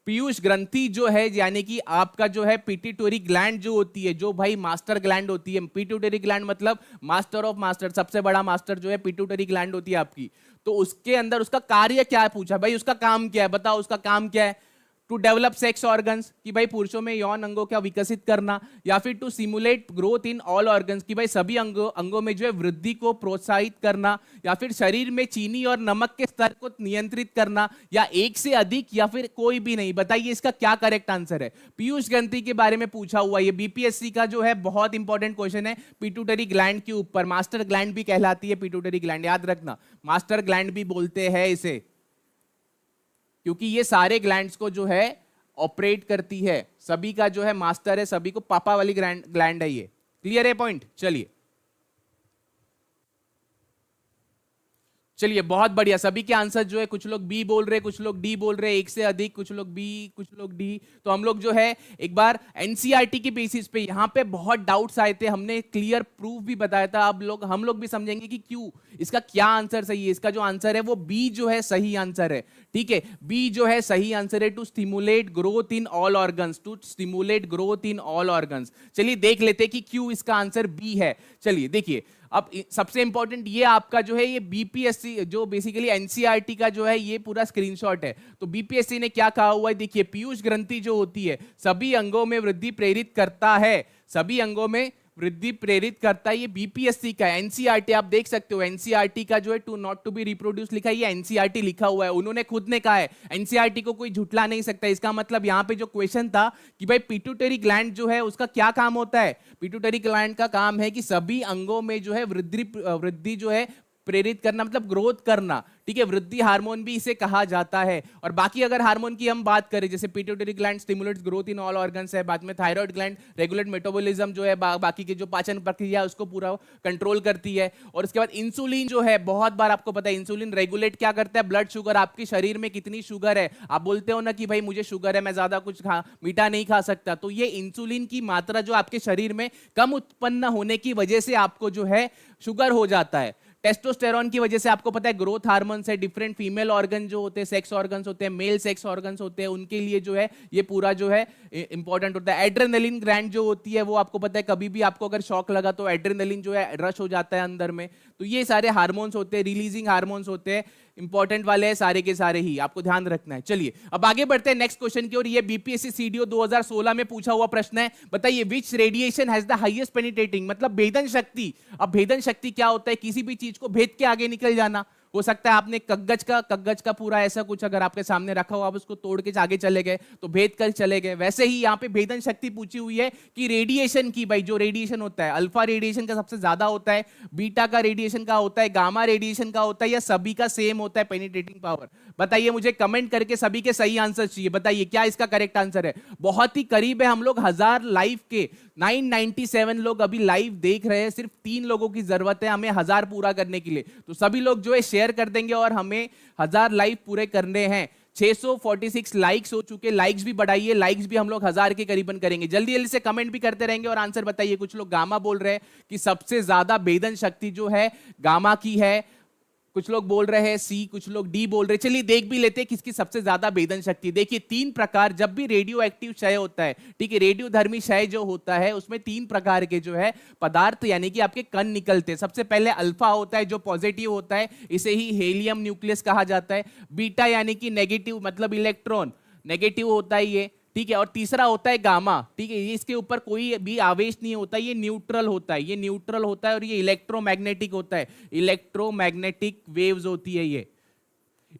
पीयूष ग्रंथि जो है यानी कि आपका जो है पिट्यूटरी ग्लैंड जो होती है, जो भाई मास्टर ग्लैंड होती है, पिट्यूटरी ग्लैंड मतलब मास्टर ऑफ मास्टर, सबसे बड़ा मास्टर जो है पिट्यूटरी ग्लैंड होती है आपकी। तो उसके अंदर उसका कार्य क्या है पूछा, भाई उसका काम क्या है, बताओ उसका काम क्या है। टू डेवलप सेक्स ऑर्गन्स, कि भाई पुरुषों में यौन अंगों का विकसित करना, या फिर to simulate growth in all organs, कि भाई सभी अंगों में जो है वृद्धि को प्रोत्साहित करना, या फिर शरीर में चीनी और नमक के स्तर को नियंत्रित करना, या एक से अधिक, या फिर कोई भी नहीं। बताइए इसका क्या करेक्ट आंसर है। पीयूष ग्रंथि के बारे में पूछा हुआ, ये बीपीएससी का जो है बहुत इंपॉर्टेंट क्वेश्चन है, पिट्यूटरी ग्लैंड के ऊपर। मास्टर ग्लैंड भी कहलाती है पिट्यूटरी ग्लैंड, याद रखना, मास्टर ग्लैंड भी बोलते हैं इसे, क्योंकि ये सारे ग्लैंड्स को जो है ऑपरेट करती है, सभी का जो है मास्टर है, सभी को पापा वाली ग्लैंड है ये। क्लियर है पॉइंट? चलिए चलिए बहुत बढ़िया, सभी के आंसर जो है, कुछ लोग बी बोल रहे, कुछ लोग डी बोल रहे, एक से अधिक, कुछ लोग बी, कुछ लोग डी। तो हम लोग जो है एक बार एनसीईआरटी के बेसिस पे यहाँ पे बहुत डाउट्स आए थे, हमने क्लियर प्रूफ भी बताया था। अब हम लोग भी समझेंगे कि क्यों, इसका क्या आंसर सही है। इसका जो आंसर है वो बी जो है सही आंसर है, ठीक है। बी जो है सही आंसर है, to stimulate growth in all organs, to stimulate growth in all organs. चलिए देख लेते हैं कि क्यों इसका आंसर बी है। चलिए देखिए, अब सबसे इंपॉर्टेंट ये आपका जो है ये बीपीएससी जो बेसिकली एनसीईआरटी का जो है ये पूरा स्क्रीनशॉट है। तो बीपीएससी ने क्या कहा हुआ है, देखिए, पीयूष ग्रंथि जो होती है सभी अंगों में वृद्धि प्रेरित करता है, सभी अंगों में वृद्धि प्रेरित करता है। ये बीपीएससी का एनसीईआरटी आप देख सकते हो, एनसीईआरटी का जो है to not to be reproduce लिखा है, ये एनसीईआरटी लिखा हुआ है, उन्होंने खुद ने कहा है। एनसीईआरटी को कोई झुटला नहीं सकता। इसका मतलब यहाँ पे जो क्वेश्चन था कि भाई पिट्यूटरी ग्लैंड जो है उसका क्या काम होता है, पिट्यूटरी ग्लैंड का काम है कि सभी अंगों में जो है वृद्धि जो है प्रेरित करना, मतलब ग्रोथ करना, ठीक है। वृद्धि हार्मोन भी इसे कहा जाता है। और बाकी अगर हार्मोन की हम बात करें, जैसे pituitary gland stimulates growth in all organs है, बाद में थायराइड ग्लैंड रेगुलेट मेटाबॉलिज्म जो है, बाकी के जो पाचन प्रक्रिया है उसको पूरा कंट्रोल करती है। और उसके बाद इंसुलिन जो है, बहुत बार आपको पता है इंसुलिन रेगुलेट क्या करता है, ब्लड शुगर, आपके शरीर में कितनी शुगर है। आप बोलते हो ना कि भाई मुझे शुगर है, मैं ज्यादा कुछ मीठा नहीं खा सकता, तो ये इंसुलिन की मात्रा जो आपके शरीर में कम उत्पन्न होने की वजह से आपको जो है शुगर हो जाता है। टेस्टोस्टेरोन की वजह से आपको पता है ग्रोथ हार्मोन्स है, डिफरेंट फीमेल ऑर्गन जो होते हैं, सेक्स ऑर्गन्स होते हैं, मेल सेक्स ऑर्गन्स होते हैं, उनके लिए जो है ये पूरा जो है इंपॉर्टेंट होता है। एड्रेनलिन ग्लैंड जो होती है वो आपको पता है, कभी भी आपको अगर शॉक लगा तो एड्रेनलिन जो है रश हो जाता है अंदर में। तो ये सारे हार्मोन्स होते हैं, रिलीजिंग हार्मोन्स होते हैं, इंपॉर्टेंट वाले हैं सारे के सारे ही, आपको ध्यान रखना है। चलिए अब आगे बढ़ते हैं नेक्स्ट क्वेश्चन की ओर। ये बीपीएससी सीडीओ 2016 में पूछा हुआ प्रश्न है। बताइए which radiation has the highest penetrating, मतलब भेदन शक्ति। अब भेदन शक्ति क्या होता है, किसी भी चीज को भेद के आगे निकल जाना। हो सकता है आपने कग्गज का पूरा ऐसा कुछ अगर आपके सामने रखा हो, आप उसको तोड़ के आगे चले गए तो भेद कर चले गए। वैसे ही यहाँ पे भेदन शक्ति पूछी हुई है कि रेडिएशन की, भाई जो रेडिएशन होता है, अल्फा रेडिएशन का सबसे ज्यादा होता है, बीटा का रेडिएशन का होता है, गामा रेडिएशन का होता है, या सभी का सेम होता है पेनिट्रेटिंग पावर। बताइए मुझे कमेंट करके, सभी के सही आंसर चाहिए। बताइए क्या इसका करेक्ट आंसर है। बहुत ही करीब है हम लोग 1000 लाइव के, 997 लोग अभी लाइव देख रहे हैं, सिर्फ 3 लोगों की जरूरत है हमें 1000 पूरा करने के लिए। तो सभी लोग जो है शेयर कर देंगे और हमें 1000 लाइव पूरे करने हैं। 646 लाइक्स हो चुके, लाइक्स भी बढ़ाइए, लाइक्स भी हम लोग 1000 के करीबन करेंगे। जल्दी जल्दी से कमेंट भी करते रहेंगे और आंसर बताइए। कुछ लोग गामा बोल रहे हैं कि सबसे ज्यादा भेदन शक्ति जो है गामा की है, कुछ लोग बोल रहे हैं सी, कुछ लोग डी बोल रहे हैं। चलिए देख भी लेते हैं किसकी सबसे ज्यादा भेदन शक्ति। देखिए 3 प्रकार, जब भी रेडियो एक्टिव क्षय होता है, ठीक है, रेडियोधर्मी क्षय जो होता है उसमें 3 प्रकार के जो है पदार्थ यानी कि आपके कण निकलते हैं। सबसे पहले अल्फा होता है जो पॉजिटिव होता है, इसे ही हेलियम न्यूक्लियस कहा जाता है। बीटा यानी कि नेगेटिव, मतलब इलेक्ट्रॉन नेगेटिव होता है ये, ठीक है। और तीसरा होता है गामा, ठीक है, ये इसके ऊपर कोई भी आवेश नहीं होता, ये न्यूट्रल होता है, ये न्यूट्रल होता है और ये इलेक्ट्रोमैग्नेटिक होता है। इलेक्ट्रोमैग्नेटिक वेव्स होती है ये,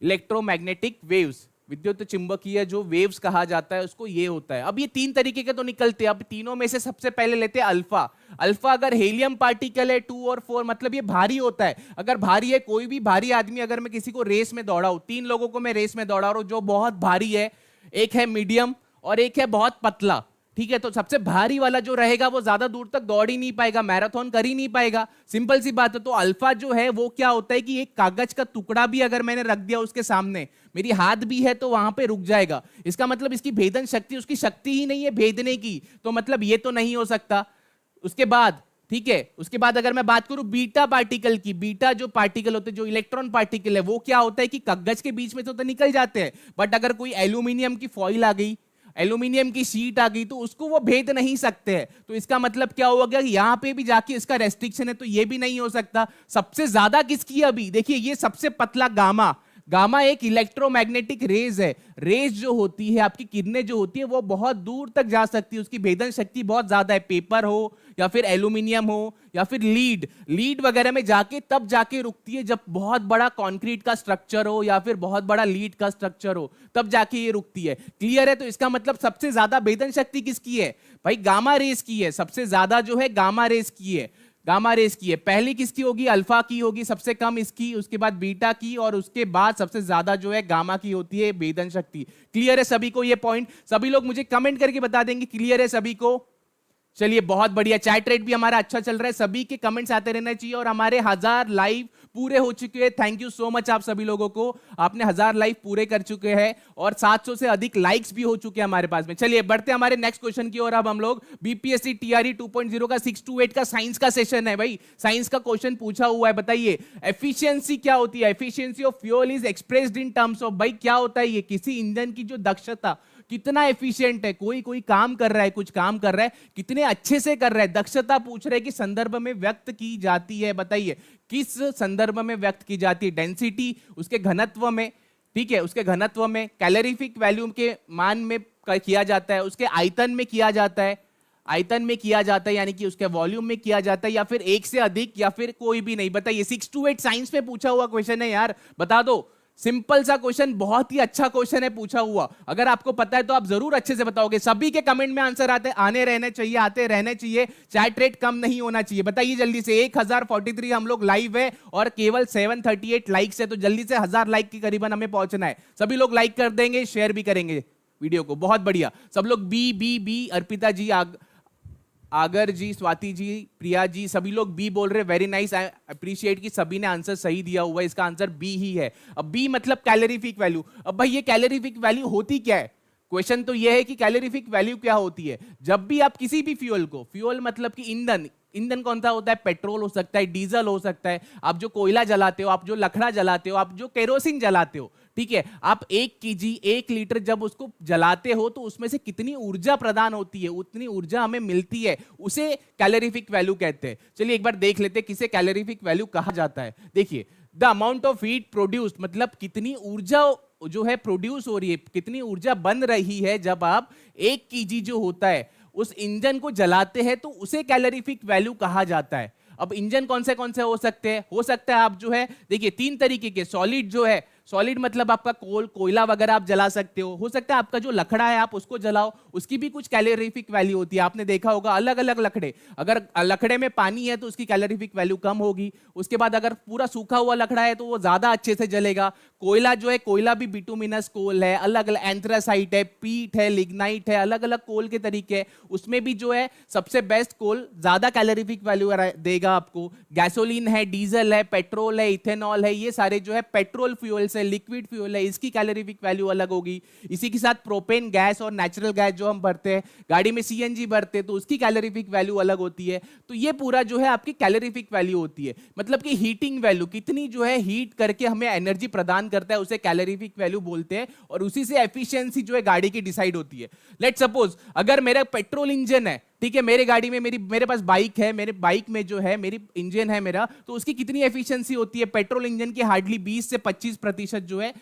इलेक्ट्रोमैग्नेटिक वेव्स, विद्युत चुंबकीय जो वेव्स कहा जाता है उसको ये होता है। अब ये 3 तरीके के तो निकलते हैं। अब तीनों में से सबसे पहले लेते हैं अल्फा। अल्फा अगर हेलियम पार्टिकल है 2 और 4, मतलब ये भारी होता है। अगर भारी है, कोई भी भारी आदमी, अगर मैं किसी को रेस में दौड़ाऊं, 3 लोगों को मैं रेस में दौड़ा रहा हूं जो बहुत भारी है, एक है मीडियम और एक है बहुत पतला, ठीक है। तो सबसे भारी वाला जो रहेगा वो ज्यादा दूर तक दौड़ ही नहीं पाएगा, मैराथन कर ही नहीं पाएगा, सिंपल सी बात है। तो अल्फा जो है वो क्या होता है कि एक कागज का टुकड़ा भी अगर मैंने रख दिया उसके सामने, मेरी हाथ भी है तो वहां पे रुक जाएगा। इसका मतलब इसकी भेदन शक्ति, उसकी शक्ति ही नहीं है भेदने की, तो मतलब ये तो नहीं हो सकता। उसके बाद, ठीक है, उसके बाद अगर मैं बात करूं बीटा पार्टिकल की, बीटा जो पार्टिकल होते हैं, जो इलेक्ट्रॉन पार्टिकल है, वो क्या होता है कि कागज के बीच में तो निकल जाते हैं, बट अगर कोई एल्यूमिनियम की फॉइल आ गई, एल्यूमिनियम की शीट आ गई, तो उसको वो भेद नहीं सकते हैं। तो इसका मतलब क्या होगा कि यहां पे भी जाके इसका रेस्ट्रिक्शन है, तो ये भी नहीं हो सकता। सबसे ज्यादा किसकी है अभी, देखिए ये सबसे पतला गामा। गामा एक इलेक्ट्रोमैग्नेटिक रेज है। रेज जो होती है, आपकी किरणें जो होती है, वो बहुत दूर तक जा सकती है, उसकी भेदन शक्ति बहुत ज्यादा है। पेपर हो या फिर एल्यूमिनियम हो या फिर लीड वगैरह में जाके तब जाके रुकती है, जब बहुत बड़ा कंक्रीट का स्ट्रक्चर हो या फिर बहुत बड़ा लीड का स्ट्रक्चर हो, तब जाके ये रुकती है। क्लियर है। तो इसका मतलब सबसे ज्यादा भेदन शक्ति किसकी है भाई, गामा रेस की है। सबसे ज्यादा जो है गामा रेस की है, गामा रेस की है। पहली किसकी होगी, अल्फा की होगी, सबसे कम इसकी, उसके बाद बीटा की, और उसके बाद सबसे ज्यादा जो है गामा की होती है भेदन शक्ति। क्लियर है सभी को ये पॉइंट? सभी लोग मुझे कमेंट करके बता देंगे क्लियर है सभी को। चलिए बहुत बढ़िया, चैट रेट भी हमारा अच्छा चल रहा है, सभी के कमेंट्स आते रहना चाहिए और हमारे 1000 लाइव पूरे हो चुके हैं। थैंक यू सो मच आप सभी लोगों को, आपने 1000 लाइव पूरे कर चुके हैं और 700 से अधिक लाइक्स भी हो चुके हैं हमारे पास में। चलिए बढ़ते हैं हमारे नेक्स्ट क्वेश्चन की ओर। अब हम लोग बीपीएससी टीआरई 2.0 का 6 to 8 का साइंस का सेशन है भाई। साइंस का क्वेश्चन पूछा हुआ है, बताइए एफिशिएंसी क्या होती है? Efficiency of fuel is expressed in terms of, भाई क्या होता है ये? किसी इंजन की जो दक्षता, कितना एफिशिएंट है, कोई काम कर रहा है, कुछ काम कर रहा है, कितने अच्छे से कर रहा है, दक्षता पूछ रहे कि संदर्भ में व्यक्त की जाती है। बताइए किस संदर्भ में व्यक्त की जाती है? डेंसिटी, उसके घनत्व में, ठीक है, उसके घनत्व में, कैलोरीफिक वैल्यू के मान में किया जाता है, उसके आयतन में किया जाता है, आयतन में किया जाता है यानी कि उसके वॉल्यूम में किया जाता है, या फिर एक से अधिक, या फिर कोई भी नहीं। बताइए 6 to 8 साइंस में पूछा हुआ क्वेश्चन है यार, बता दो। सिंपल सा क्वेश्चन, बहुत ही अच्छा क्वेश्चन है पूछा हुआ। अगर आपको पता है तो आप जरूर अच्छे से बताओगे। सभी के कमेंट में आंसर आने रहने चाहिए, आते रहने चाहिए, चैट रेट कम नहीं होना चाहिए। बताइए जल्दी से। 1043 हम लोग लाइव है और केवल 738 लाइक्स है, तो जल्दी से 1000 लाइक के करीबन हमें पहुंचना है। सभी लोग लाइक कर देंगे, शेयर भी करेंगे वीडियो को, बहुत बढ़िया। सब लोग बी अर्पिता जी, आगर जी, स्वाति जी, प्रिया जी, सभी लोग बी बोल रहे, वेरी नाइस, आई अप्रिशिएट कि सभी ने आंसर सही दिया हुआ है। इसका आंसर बी ही है। अब बी मतलब कैलोरीफिक वैल्यू। अब भाई ये कैलोरीफिक वैल्यू होती क्या है? क्वेश्चन तो ये है कि कैलोरीफिक वैल्यू क्या होती है। जब भी आप किसी भी फ्यूल को, फ्यूल मतलब कि ईंधन, ईंधन कौन सा होता है? पेट्रोल हो सकता है, डीजल हो सकता है, आप जो कोयला जलाते हो, आप जो लकड़ा जलाते हो, आप जो केरोसिन जलाते हो, ठीक है, आप 1 kg 1 लीटर जब उसको जलाते हो तो उसमें से कितनी ऊर्जा प्रदान होती है, उतनी ऊर्जा हमें मिलती है, उसे कैलोरीफिक वैल्यू कहते हैं। चलिए एक बार देख लेते हैं किसे कैलोरीफिक वैल्यू कहा जाता है। देखिए the amount of heat produced, मतलब कितनी ऊर्जा जो है प्रोड्यूस हो रही है, कितनी ऊर्जा बन रही है जब आप 1 kg जो होता है उस इंजन को जलाते हैं, तो उसे कैलोरीफिक वैल्यू कहा जाता है। अब इंजन कौन से हो सकते हैं? हो सकता है आप जो है, देखिए 3 तरीके के, सॉलिड जो है, सॉलिड मतलब आपका कोयला वगैरह आप जला सकते हो सकता है आपका जो लकड़ा है आप उसको जलाओ, उसकी भी कुछ कैलोरीफिक वैल्यू होती है। आपने देखा होगा अलग अलग लकड़े, अगर लकड़े में पानी है तो उसकी कैलोरीफिक वैल्यू कम होगी। उसके बाद अगर पूरा सूखा हुआ लकड़ा है तो वो ज्यादा अच्छे से जलेगा। कोयला जो है, कोयला भी बिटुमिनस कोल है, अलग अलग एंथ्रासाइट है, पीट है, लिग्नाइट है, अलग अलग कोल के तरीके हैं। उसमें भी जो है सबसे बेस्ट कोल ज्यादा कैलोरीफिक वैल्यू देगा आपको। गैसोलीन है, डीजल है, पेट्रोल है, इथेनॉल है, ये सारे जो है पेट्रोल फ्यूल्स है, लिक्विड फ्यूल है, इसकी कैलोरीफिक वैल्यू अलग होगी। इसी के साथ प्रोपेन गैस और नेचुरल गैस जो हम भरते हैं, गाड़ी में सीएनजी भरते हैं तो उसकी कैलोरीफिक वैल्यू अलग होती है। तो ये पूरा जो है आपकी कैलोरीफिक वैल्यू होती है, मतलब कि हीटिंग वैल्यू, कितनी जो है हीट करके हमें एनर्जी प्रदान करता है, उसे कैलोरीफिक वैल्यू बोलते हैं। और उसी से एफिशिएंसी जो है गाड़ी की डिसाइड होती है। लेट्स सपोज अगर मेरा पेट्रोल इंजन है, ठीक है, मेरे गाड़ी में, मेरे पास बाइक है, मेरे बाइक में जो है मेरी इंजन है मेरा, तो उसकी कितनी एफिशिएंसी होती है? पेट्रोल इंजन की हार्डली 20 से 25% जो है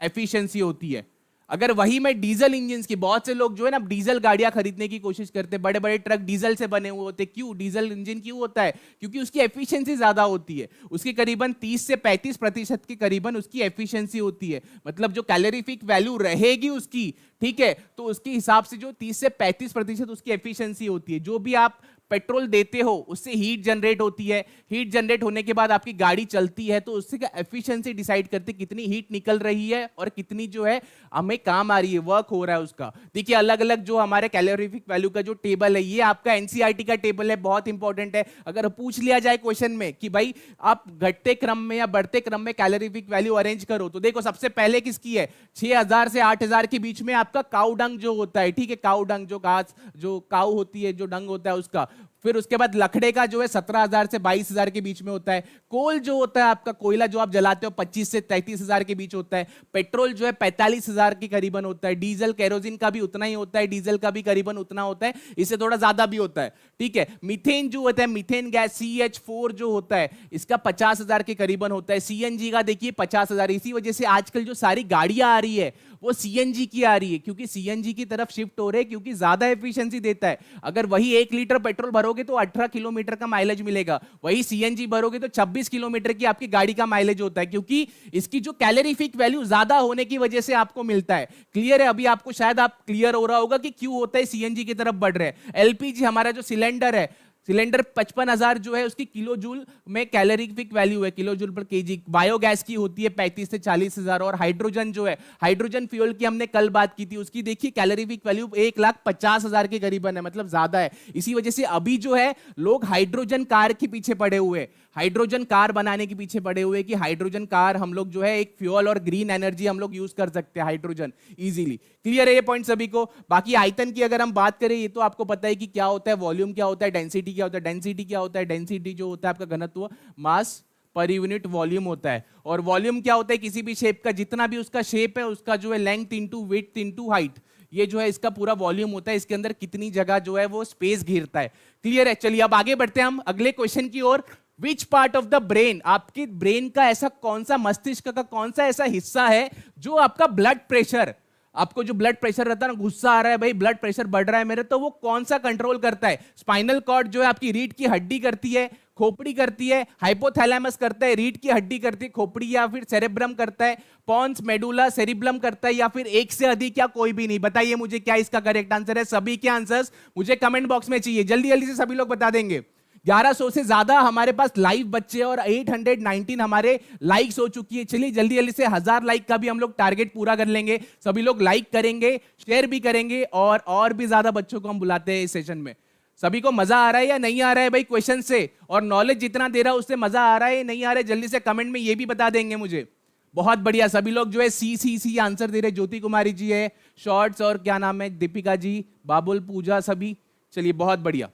एफिशिएंसी होती है। अगर वही मैं डीजल इंजन की, बहुत से लोग जो है ना डीजल गाड़ियां खरीदने की कोशिश करते हैं, बड़े बड़े ट्रक डीजल से बने हुए होते हैं। क्यों डीजल इंजन क्यों होता है? क्योंकि उसकी एफिशिएंसी ज्यादा होती है, उसकी करीबन 30 से 35% के करीबन उसकी एफिशिएंसी होती है। मतलब जो कैलोरीफिक वैल्यू रहेगी उसकी, ठीक है, तो उसके हिसाब से जो 30 से 35% उसकी एफिशिएंसी होती है। जो भी आप पेट्रोल देते हो उससे हीट जनरेट होती है, हीट जनरेट होने के बाद आपकी गाड़ी चलती है, तो उससे एफिशिएंसी डिसाइड करते कितनी हीट निकल रही है और कितनी जो है हमें काम आ रही है, वर्क हो रहा है उसका। देखिए अलग अलग जो हमारे कैलोरीफिक वैल्यू का जो टेबल है, ये आपका एनसीईआरटी का टेबल है, बहुत इंपॉर्टेंट है। अगर पूछ लिया जाए क्वेश्चन में कि भाई आप घटते क्रम में या बढ़ते क्रम में कैलोरीफिक वैल्यू अरेंज करो, तो देखो सबसे पहले किसकी है? 6000 से 8000 के बीच में आपका काऊ डंग जो होता है, ठीक है, काऊ डंग जो घास, जो काऊ होती है, जो डंग होता है उसका। फिर उसके बाद लकड़े का जो है 17,000 से 22,000 के बीच में होता है। कोल जो होता है आपका, कोयला जो आप जलाते हो, 25 से 33,000 के बीच होता है। पेट्रोल जो है 45,000 के करीबन होता है। डीजल केरोसिन का भी उतना ही होता है, डीजल का भी करीबन उतना होता है, इससे थोड़ा ज्यादा भी होता है, ठीक है। मीथेन जो होता है, मीथेन गैस CH4 जो होता है, इसका 50,000 के करीबन होता है। सीएनजी का देखिए 50,000। इसी वजह से आजकल जो सारी गाड़ियां आ रही है वो सीएनजी की आ रही है, क्योंकि सीएनजी की तरफ शिफ्ट हो रहे हैं, क्योंकि ज्यादा एफिशिएंसी देता है। अगर वही 1 लीटर पेट्रोल भरोगे तो 18 किलोमीटर का माइलेज मिलेगा, वही सीएनजी भरोगे तो 26 किलोमीटर की आपकी गाड़ी का माइलेज होता है, क्योंकि इसकी जो कैलोरीफिक वैल्यू ज्यादा होने की वजह से आपको मिलता है। क्लियर है? अभी आपको शायद आप क्लियर हो रहा होगा कि क्यों होता है सीएनजी की तरफ बढ़ रहे हैं। एलपीजी हमारा जो सिलेंडर है, सिलेंडर 55,000 जो है उसकी किलो जूल में कैलोरीफिक वैल्यू है, किलो जूल पर केजी। बायोगैस की होती है 35 से 40,000। और हाइड्रोजन जो है, हाइड्रोजन फ्यूल की हमने कल बात की थी, उसकी देखिए कैलोरीफिक वैल्यू 1,50,000 के करीबन है, मतलब ज्यादा है। इसी वजह से अभी जो है लोग हाइड्रोजन कार के पीछे पड़े हुए हैं। हाइड्रोजन कार बनाने के पीछे पड़े हुए कि हाइड्रोजन कार हम लोग जो है एक फ्यूल और ग्रीन एनर्जी हम लोग यूज कर सकते हैं हाइड्रोजन इजीली। क्लियर है ये पॉइंट सभी को? बाकी आयतन की अगर हम बात करें, ये तो आपको पता है कि क्या होता है, वॉल्यूम क्या होता है, डेंसिटी क्या होता है। डेंसिटी क्या होता है? डेंसिटी जो होता है आपका घनत्व, मास पर यूनिट वॉल्यूम होता है। और वॉल्यूम क्या होता है? किसी भी शेप का जितना भी उसका शेप है उसका जो है length into width into height, ये जो है इसका पूरा वॉल्यूम होता है। इसके अंदर कितनी जगह जो है वो स्पेस घेरता है। क्लियर है? चलिए अब आगे बढ़ते हैं हम अगले क्वेश्चन की ओर। Which part of the brain, आपके ब्रेन का ऐसा कौन सा, मस्तिष्क का कौन सा ऐसा हिस्सा है जो आपका ब्लड प्रेशर, आपको जो ब्लड प्रेशर रहता है ना, गुस्सा आ रहा है भाई, ब्लड प्रेशर बढ़ रहा है मेरे, तो वो कौन सा कंट्रोल करता है? स्पाइनल कॉर्ड जो है आपकी रीढ़ की हड्डी करती है, खोपड़ी करती है, हाइपोथैलेमस करता है, रीढ़ की हड्डी करती है खोपड़ी, या फिर सेरेब्रम करता है, पॉन्स मेडुला सेरिब्लम करता है, या फिर एक से अधिक, या कोई भी नहीं? बताइए मुझे क्या इसका करेक्ट आंसर है। सभी के आंसर्स मुझे कमेंट बॉक्स में चाहिए, जल्दी जल्दी से सभी लोग बता देंगे। 1100 से ज्यादा हमारे पास लाइव बच्चे और 819 हमारे लाइक्स हो चुकी है। चलिए जल्दी जल्दी से 1000 लाइक का भी हम लोग टारगेट पूरा कर लेंगे। सभी लोग लाइक करेंगे, शेयर भी करेंगे, और भी ज्यादा बच्चों को हम बुलाते हैं इस सेशन में। सभी को मजा आ रहा है या नहीं आ रहा है भाई क्वेश्चन से? और नॉलेज जितना दे रहा है उससे मजा आ रहा है नहीं आ रहा है? जल्दी से कमेंट में ये भी बता देंगे मुझे। बहुत बढ़िया, सभी लोग जो है सी आंसर दे रहे। ज्योति कुमारी जी है, शॉर्ट्स, और क्या नाम है, दीपिका जी, बाबुल, पूजा, सभी। चलिए बहुत बढ़िया,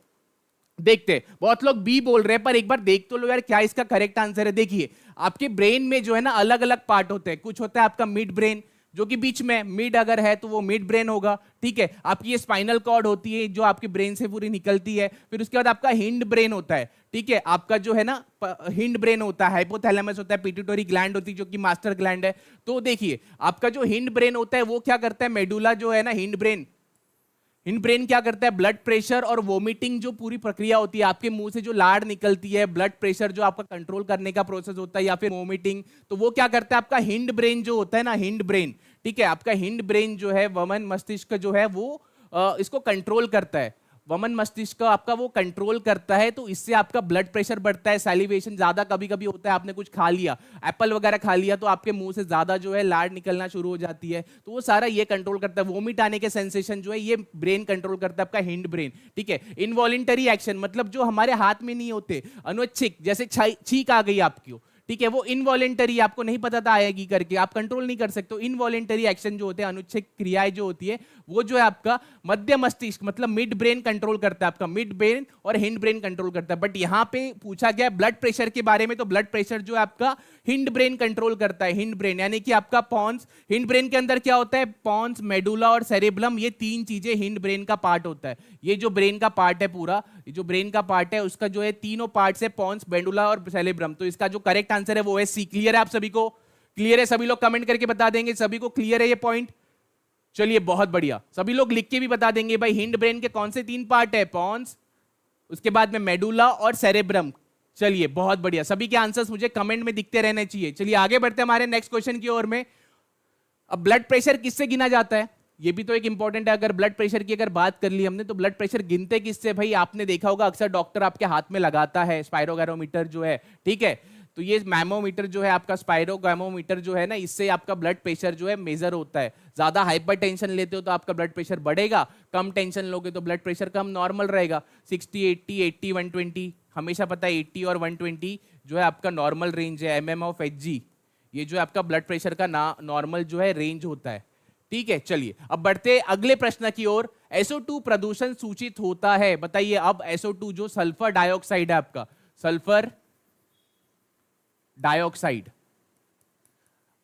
देखते। बहुत लोग बी बोल रहे हैं, पर एक बार देख तो लो यार क्या इसका करेक्ट आंसर है। देखिए आपके ब्रेन में जो है ना अलग अलग पार्ट होते हैं। कुछ होता है आपका मिड ब्रेन, जो कि बीच में, मिड अगर है तो वो मिड ब्रेन होगा, ठीक है। आपकी ये स्पाइनल कॉर्ड होती है जो आपके ब्रेन से पूरी निकलती है। फिर उसके बाद आपका हिंड ब्रेन होता है, ठीक है। आपका जो है ना हिंड ब्रेन होता है, हाइपोथैलेमस होता है, पिट्यूटरी ग्लैंड होती है जो कि मास्टर ग्लैंड है। तो देखिए आपका जो हिंड ब्रेन होता है वो क्या करता है, मेडुला जो है ना, हिंड ब्रेन क्या करता है, ब्लड प्रेशर और वोमिटिंग जो पूरी प्रक्रिया होती है, आपके मुंह से जो लाड़ निकलती है, ब्लड प्रेशर जो आपका कंट्रोल करने का प्रोसेस होता है, या फिर वोमिटिंग, तो वो क्या करता है आपका हिंड ब्रेन जो होता है ना, हिंड ब्रेन, ठीक है। आपका हिंड ब्रेन जो है, वमन मस्तिष्क जो है वो इसको कंट्रोल करता है। वमन मस्तिष्क आपका वो कंट्रोल करता है, तो इससे आपका ब्लड प्रेशर बढ़ता है। सैलिवेशन ज्यादा कभी कभी होता है, आपने कुछ खा लिया, एप्पल वगैरह खा लिया, तो आपके मुंह से ज्यादा जो है लाड़ निकलना शुरू हो जाती है, तो वो सारा ये कंट्रोल करता है। वोमिट आने के सेंसेशन जो है ये ब्रेन कंट्रोल करता है, आपका हिंड ब्रेन, ठीक है। इनवॉलेंटरी एक्शन मतलब जो हमारे हाथ में नहीं होते, अनैच्छिक, जैसे छींक आ गई आपकी, ठीक है, वो इनवॉलेंटरी, आपको नहीं पता था आएगी करके, आप कंट्रोल नहीं कर सकते। इनवॉलेंटरी एक्शन जो होते हैं, अनुच्छेद क्रियाएं जो होती है, वो जो है आपका मध्य मस्तिष्क मतलब मिड ब्रेन कंट्रोल करता है। आपका मिड ब्रेन और हिंड ब्रेन कंट्रोल करता है। बट यहां पे पूछा गया ब्लड प्रेशर के बारे में, तो ब्लड प्रेशर जो है आपका हिंड ब्रेन कंट्रोल करता है। हिंड ब्रेन यानी कि आपका पॉन्स, हिंड ब्रेन के अंदर क्या होता है, पॉन्स, मेडुला और सेरेब्रम, ये तीन चीजें हिंड ब्रेन का पार्ट होता है। ये जो ब्रेन का पार्ट है पूरा, ये जो ब्रेन का पार्ट है उसका जो है तीनों पार्ट है, पॉन्स, मेडुला और सेरेब्रम। तो इसका जो करेक्ट आंसर है वो है सी। क्लियर है आप सभी को? क्लियर है? सभी लोग कमेंट करके बता देंगे सभी को क्लियर है ये पॉइंट। चलिए बहुत बढ़िया, सभी लोग लिख के भी बता देंगे भाई हिंड ब्रेन के कौन से तीन पार्ट है, पॉन्स, उसके बाद में मेडुला और सेरेब्रम। चलिए बहुत बढ़िया, सभी के आंसर्स मुझे कमेंट में दिखते रहने चाहिए। चलिए आगे बढ़ते हैं हमारे नेक्स्ट क्वेश्चन की ओर में। अब ब्लड प्रेशर किससे गिना जाता है, ये भी तो एक इंपॉर्टेंट है। अगर ब्लड प्रेशर की अगर बात कर ली हमने, तो ब्लड प्रेशर गिनते किससे भाई? आपने देखा होगा अक्सर डॉक्टर आपके हाथ में लगाता है स्पायरोगैरोमीटर जो है, ठीक है। तो ये मैमोमीटर जो है आपका, स्पायरोगैमोमीटर जो है ना, इससे आपका ब्लड प्रेशर जो है मेजर होता है। ज्यादा हाइपरटेंशन लेते हो तो आपका ब्लड प्रेशर बढ़ेगा, कम टेंशन लोगे तो ब्लड प्रेशर कम नॉर्मल रहेगा। 60, 80, 80, 120, हमेशा पता है 80 और 120 जो है आपका नॉर्मल रेंज है, mm/Hg, ये जो है आपका ब्लड प्रेशर का नॉर्मल जो है रेंज होता है, ठीक है। चलिए अब बढ़ते अगले प्रश्न की ओर। SO2 प्रदूषण सूचित होता है, बताइए। अब SO2 जो सल्फर डाइऑक्साइड है आपका, सल्फर डाइऑक्साइड,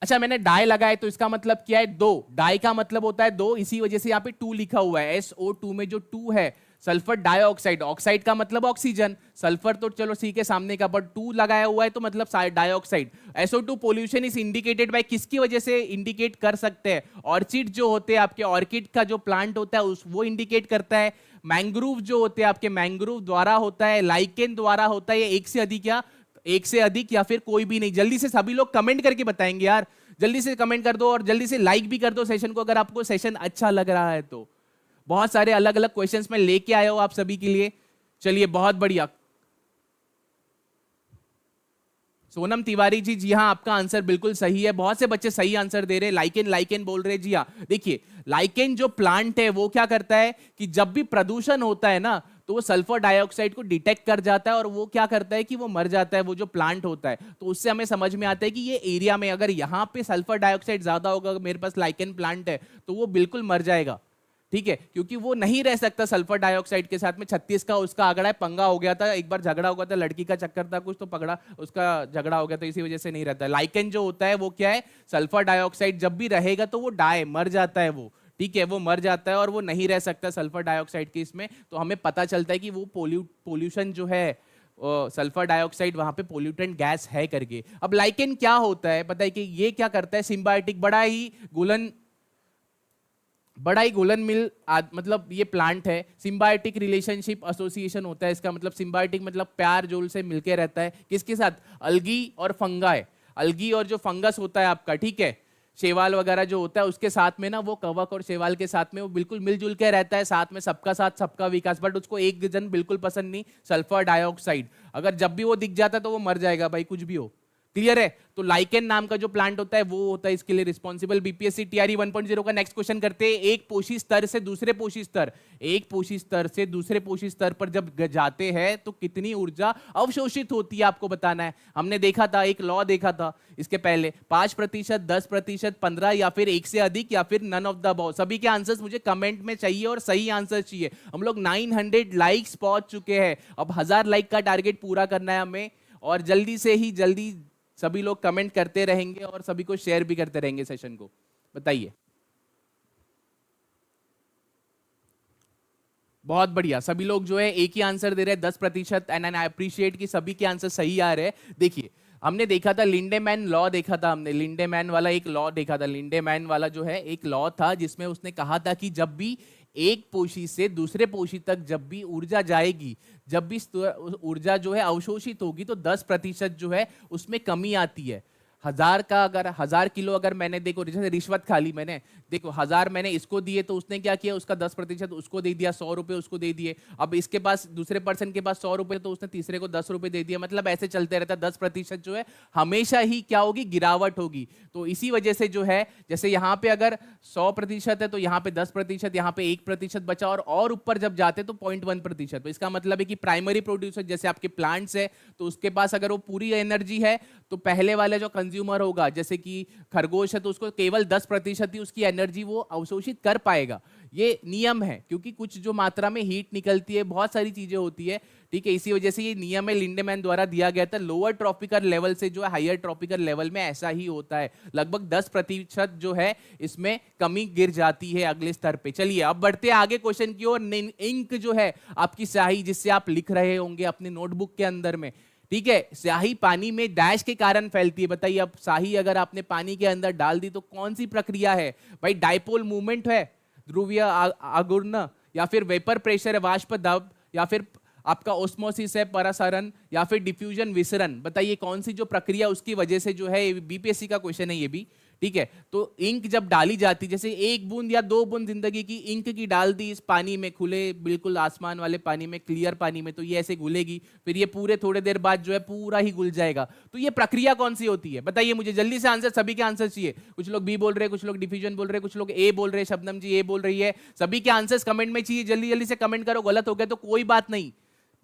अच्छा मैंने डाई लगाए तो इसका मतलब क्या है, दो। डाई का मतलब होता है दो, इसी वजह से यहां पे 2 लिखा हुआ है। SO2 में जो 2 है, सल्फर डाइऑक्साइड, ऑक्साइड का मतलब ऑक्सीजन, सल्फर तो चलो सी के सामने का, बट 2 लगाया हुआ है तो मतलब dioxide. SO2 pollution is indicated by, किसकी वजह से इंडिकेट कर सकते हैं? ऑर्चिड जो होते हैं आपके, ऑर्किड का जो प्लांट होता है वो इंडिकेट करता है। मैंग्रोव जो होते हैं आपके, मैंग्रोव द्वारा होता है, लाइकेन द्वारा होता है, एक से अधिक या फिर कोई भी नहीं? जल्दी से सभी लोग कमेंट करके बताएंगे यार, जल्दी से कमेंट कर दो और जल्दी से लाइक भी कर दो सेशन को, अगर आपको सेशन अच्छा लग रहा है तो। बहुत सारे अलग अलग क्वेश्चंस में लेके आए हो आप सभी के लिए। चलिए बहुत बढ़िया। सोनम तिवारी जी, जी हाँ आपका आंसर बिल्कुल सही है। बहुत से बच्चे सही आंसर दे रहे हैं, लाइकेन बोल रहे हैं। जी हाँ, देखिए लाइकेन जो प्लांट है वो क्या करता है कि जब भी प्रदूषण होता है ना, तो वो सल्फर डाइऑक्साइड को डिटेक्ट कर जाता है और वो क्या करता है कि वो मर जाता है, वो जो प्लांट होता है। तो उससे हमें समझ में आता है कि ये एरिया में अगर यहाँ पे सल्फर डाइऑक्साइड ज्यादा होगा, मेरे पास लाइकेन प्लांट है, तो वो बिल्कुल मर जाएगा। ठीक है, क्योंकि वो नहीं रह सकता सल्फर डाइऑक्साइड के साथ में। 36 का उसका आंकड़ा है, पंगा हो गया था, एक बार झगड़ा हो गया था, लड़की का चक्कर था कुछ, तो पकड़ा उसका झगड़ा हो गया, तो इसी वजह से नहीं रहता। लाइकेन जो होता है वो क्या है, सल्फर डाइऑक्साइड जब भी रहेगा तो वो मर जाता है वो। ठीक है, वो मर जाता है और वो नहीं रह सकता सल्फर डाइऑक्साइड के इसमें। तो हमें पता चलता है कि वो पोल्यूशन जो है, सल्फर डाइऑक्साइड वहां पे पोल्यूटेंट गैस है करके। अब लाइकेन क्या होता है पता है कि ये क्या करता है, सिम्बायोटिक, बड़ा ही घुलन मिल मतलब ये प्लांट है। सिम्बायोटिक रिलेशनशिप एसोसिएशन होता है इसका, मतलब सिम्बायोटिक मतलब प्यार जोल से मिलके रहता है। किसके साथ, अलगी और फंगाई। अलगी और जो फंगस होता है आपका, ठीक है, शैवाल वगैरह जो होता है उसके साथ में ना, वो कवक और शैवाल के साथ में वो बिल्कुल मिलजुल के रहता है, साथ में सबका साथ सबका विकास। बट उसको एक जन बिल्कुल पसंद नहीं, सल्फर डाइऑक्साइड। अगर जब भी वो दिख जाता है तो वो मर जाएगा भाई, कुछ भी हो। क्लियर है? तो लाइकेन नाम का जो प्लांट होता है वो होता है इसके लिए रिस्पॉन्सिबल। बीपीएससी टीआरई 1.0 का नेक्स्ट क्वेश्चन करते हैं। एक पोषी स्तर से दूसरे पोषी स्तर, एक पोषी स्तर से दूसरे पोषी स्तर पर जब जाते हैं तो कितनी ऊर्जा अवशोषित होती है, आपको बताना है। हमने देखा था, एक लॉ देखा था इसके पहले, 5%, 10%, 15 या फिर एक से अधिक या फिर नन ऑफ द अबव। सभी के आंसर्स मुझे कमेंट में चाहिए और सही आंसर चाहिए। हम लोग 900 लाइक्स पहुंच चुके हैं, अब 1000 लाइक का टारगेट पूरा करना है हमें, और जल्दी से ही जल्दी सभी लोग कमेंट करते रहेंगे और सभी को शेयर भी करते रहेंगे सेशन को। बताइए। बहुत बढ़िया, सभी लोग जो है एक ही आंसर दे रहे हैं, 10%, एंड आई अप्रिशिएट कि सभी के आंसर सही आ रहे हैं। देखिए, हमने देखा था लिंडेमैन लॉ देखा था हमने, लिंडेमैन वाला एक लॉ देखा था। लिंडेमैन वाला जो है एक लॉ था जिसमें उसने कहा था कि जब भी एक पोषी से दूसरे पोषी तक जब भी ऊर्जा जाएगी, जब भी ऊर्जा जो है अवशोषित होगी, तो 10% जो है उसमें कमी आती है। 1000 किलो अगर मैंने, देखो जैसे रिश्वत खा ली मैंने, देखो 1000 मैंने इसको दिए तो उसने क्या किया, उसका 10% उसको दे दिया, 100 रुपए उसको दे दिए। अब इसके पास, दूसरे पर्सन के पास 100 रुपए, तो उसने तीसरे को 10 रुपए दे दिया। मतलब ऐसे चलते रहता है, 10% जो है हमेशा ही क्या होगी, गिरावट होगी। तो इसी वजह से जो है, जैसे यहाँ पे अगर 100% है तो यहाँ पे 10%, यहाँ पे 1% बचा, और ऊपर जब जाते तो 0.1%। तो इसका मतलब है कि प्राइमरी प्रोड्यूसर जैसे आपके प्लांट्स है, तो उसके पास अगर वो पूरी एनर्जी है, तो पहले वाला जो कंज्यूमर होगा, जैसे कि खरगोश है, तो उसको केवल 10% ही उसकी एनर्जी वो अवशोषित कर पाएगा। ये नियम है, क्योंकि कुछ जो मात्रा में हीट निकलती है, बहुत सारी चीजें होती है, ठीक है, इसी वजह से ये नियम है, लिंडेमैन द्वारा दिया गया था। लोअर ट्रॉपिकल लेवल से जो है हायर ट्रॉपिकल लेवल में ऐसा ही होता है, लगभग 10% जो है इसमें कमी गिर जाती है अगले स्तर पे। चलिए अब बढ़ते हैं आगे क्वेश्चन की ओर। इंक जो है आपकी स्याही, जिससे आप लिख रहे होंगे अपने नोटबुक के अंदर में, ठीक है, स्याही पानी में डैश के कारण फैलती है। बताइए, अब स्याही अगर आपने पानी के अंदर डाल दी तो कौन सी प्रक्रिया है भाई? डाइपोल मूवमेंट है, ध्रुवीय आघूर्ण, या फिर वेपर प्रेशर है, वाष्प दाब, या फिर आपका ओस्मोसिस है, परासरण, या फिर डिफ्यूजन विसरण। बताइए कौन सी जो प्रक्रिया उसकी वजह से जो है, बीपीएससी का क्वेश्चन है ये भी, ठीक है। तो इंक जब डाली जाती, जैसे एक बूंद या 2 बूंद जिंदगी की इंक की डाल दी इस पानी में, खुले बिल्कुल आसमान वाले पानी में, क्लियर पानी में, तो ये ऐसे घुलेगी, फिर ये पूरे थोड़े देर बाद जो है पूरा ही घुल जाएगा। तो ये प्रक्रिया कौन सी होती है? बताइए मुझे जल्दी से आंसर, सभी के आंसर चाहिए। कुछ लोग बी बोल रहे हैं, कुछ लोग डिफ्यूजन बोल रहे हैं, कुछ लोग ए बोल रहे हैं, शबनम जी ए बोल रही है। सभी के आंसर्स कमेंट में चाहिए, जल्दी जल्दी से कमेंट करो। गलत हो गया तो कोई बात नहीं,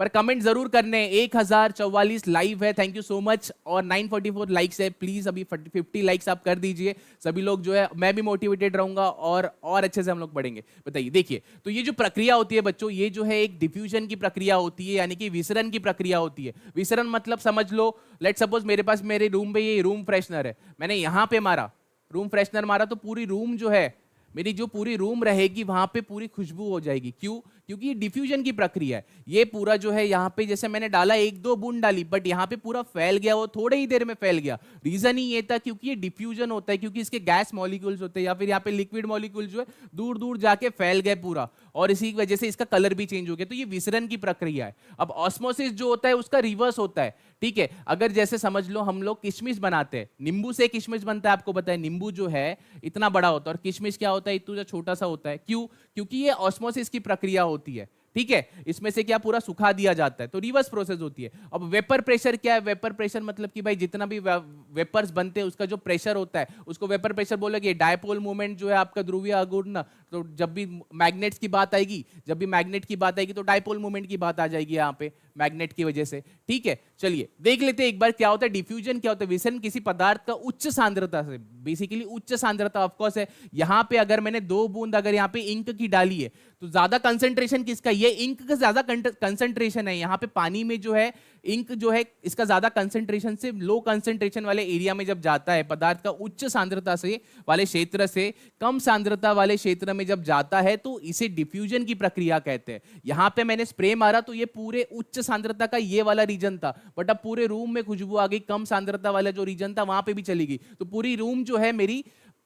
पर कमेंट जरूर करने। 1044 लाइव है, थैंक यू सो मच, और 944 लाइक्स है। प्लीज अभी 50 लाइक्स आप कर दीजिए, सभी लोग जो है, मैं भी मोटिवेटेड रहूंगा और अच्छे से हम लोग बढ़ेंगे। बताइए, देखिए, तो ये जो प्रक्रिया होती है बच्चों, ये जो है एक डिफ्यूजन की प्रक्रिया होती है, यानी कि विसरण की प्रक्रिया होती है। विसरण मतलब समझ लो, लेट सपोज मेरे पास मेरे रूम में ये रूम फ्रेशनर है, मैंने यहां पे मारा, रूम फ्रेशनर मारा, तो पूरी रूम जो है, मेरी जो पूरी रूम रहेगी वहां पे पूरी खुशबू हो जाएगी। क्यों? क्योंकि ये डिफ्यूजन की प्रक्रिया है। ये पूरा जो है यहाँ पे, जैसे मैंने डाला, 1-2 बूंद डाली, बट यहाँ पे पूरा फैल गया, वो थोड़े ही देर में फैल गया। रीजन ही ये था क्योंकि ये डिफ्यूजन होता है, क्योंकि इसके गैस मॉलिक्यूल्स होते हैं, या फिर यहाँ पे लिक्विड मॉलिक्यूल जो है दूर दूर जाके फैल गए पूरा, और इसी वजह से इसका कलर भी चेंज हो गया। तो ये विसरण की प्रक्रिया है। अब ऑस्मोसिस जो होता है उसका रिवर्स होता है, ठीक है। अगर जैसे समझ लो हम लोग किशमिश बनाते हैं, नींबू से किशमिश बनता है, आपको पता है नींबू जो है इतना बड़ा होता है, और किशमिश क्या होता है, इतना छोटा सा होता है। क्यों? क्योंकि ये ऑस्मोसिस की प्रक्रिया होती है, ठीक है, इसमें से क्या पूरा सुखा दिया जाता है, तो रिवर्स प्रोसेस होती है। अब वेपर प्रेशर क्या है? वेपर प्रेशर मतलब कि भाई जितना भी वेपर्स बनते हैं उसका जो प्रेशर होता है उसको वेपर प्रेशर बोलेंगे। डायपोल मूवमेंट जो है आपका ध्रुवीय आघूर्ण, तो जब भी मैग्नेट्स की बात आएगी, जब भी मैग्नेट की बात आएगी तो डायपोल मूवमेंट की बात आ जाएगी यहाँ पे मैग्नेट की वजह से। ठीक है, चलिए देख लेते हैं एक बार क्या होता है डिफ्यूजन। क्या होता है? विसरण किसी पदार्थ का उच्च सांद्रता से, बेसिकली उच्च सांद्रता ऑफ कोर्स है। यहाँ पे अगर मैंने 2 बूंद अगर यहाँ पे इंक की डाली है तो ज्यादा कंसंट्रेशन किसका? ये इंक का ज्यादा कंसंट्रेशन है। यहाँ पे पानी में जो है इंक जो है इसका ज्यादा कंसंट्रेशन से लो कंसंट्रेशन वाले एरिया में जब जाता है, पदार्थ का उच्च सांद्रता से वाले क्षेत्र से कम सांद्रता वाले क्षेत्र में जब जाता है तो इसे डिफ्यूजन की प्रक्रिया कहते हैं। यहाँ पे मैंने स्प्रे मारा तो ये पूरे उच्च सांद्रता का ये वाला रीजन था, बट अब पूरे रूम में खुशबू आ गई, कम सांद्रता वाला जो रीजन था वहां पे भी चली गई, तो पूरी रूम जो है मेरी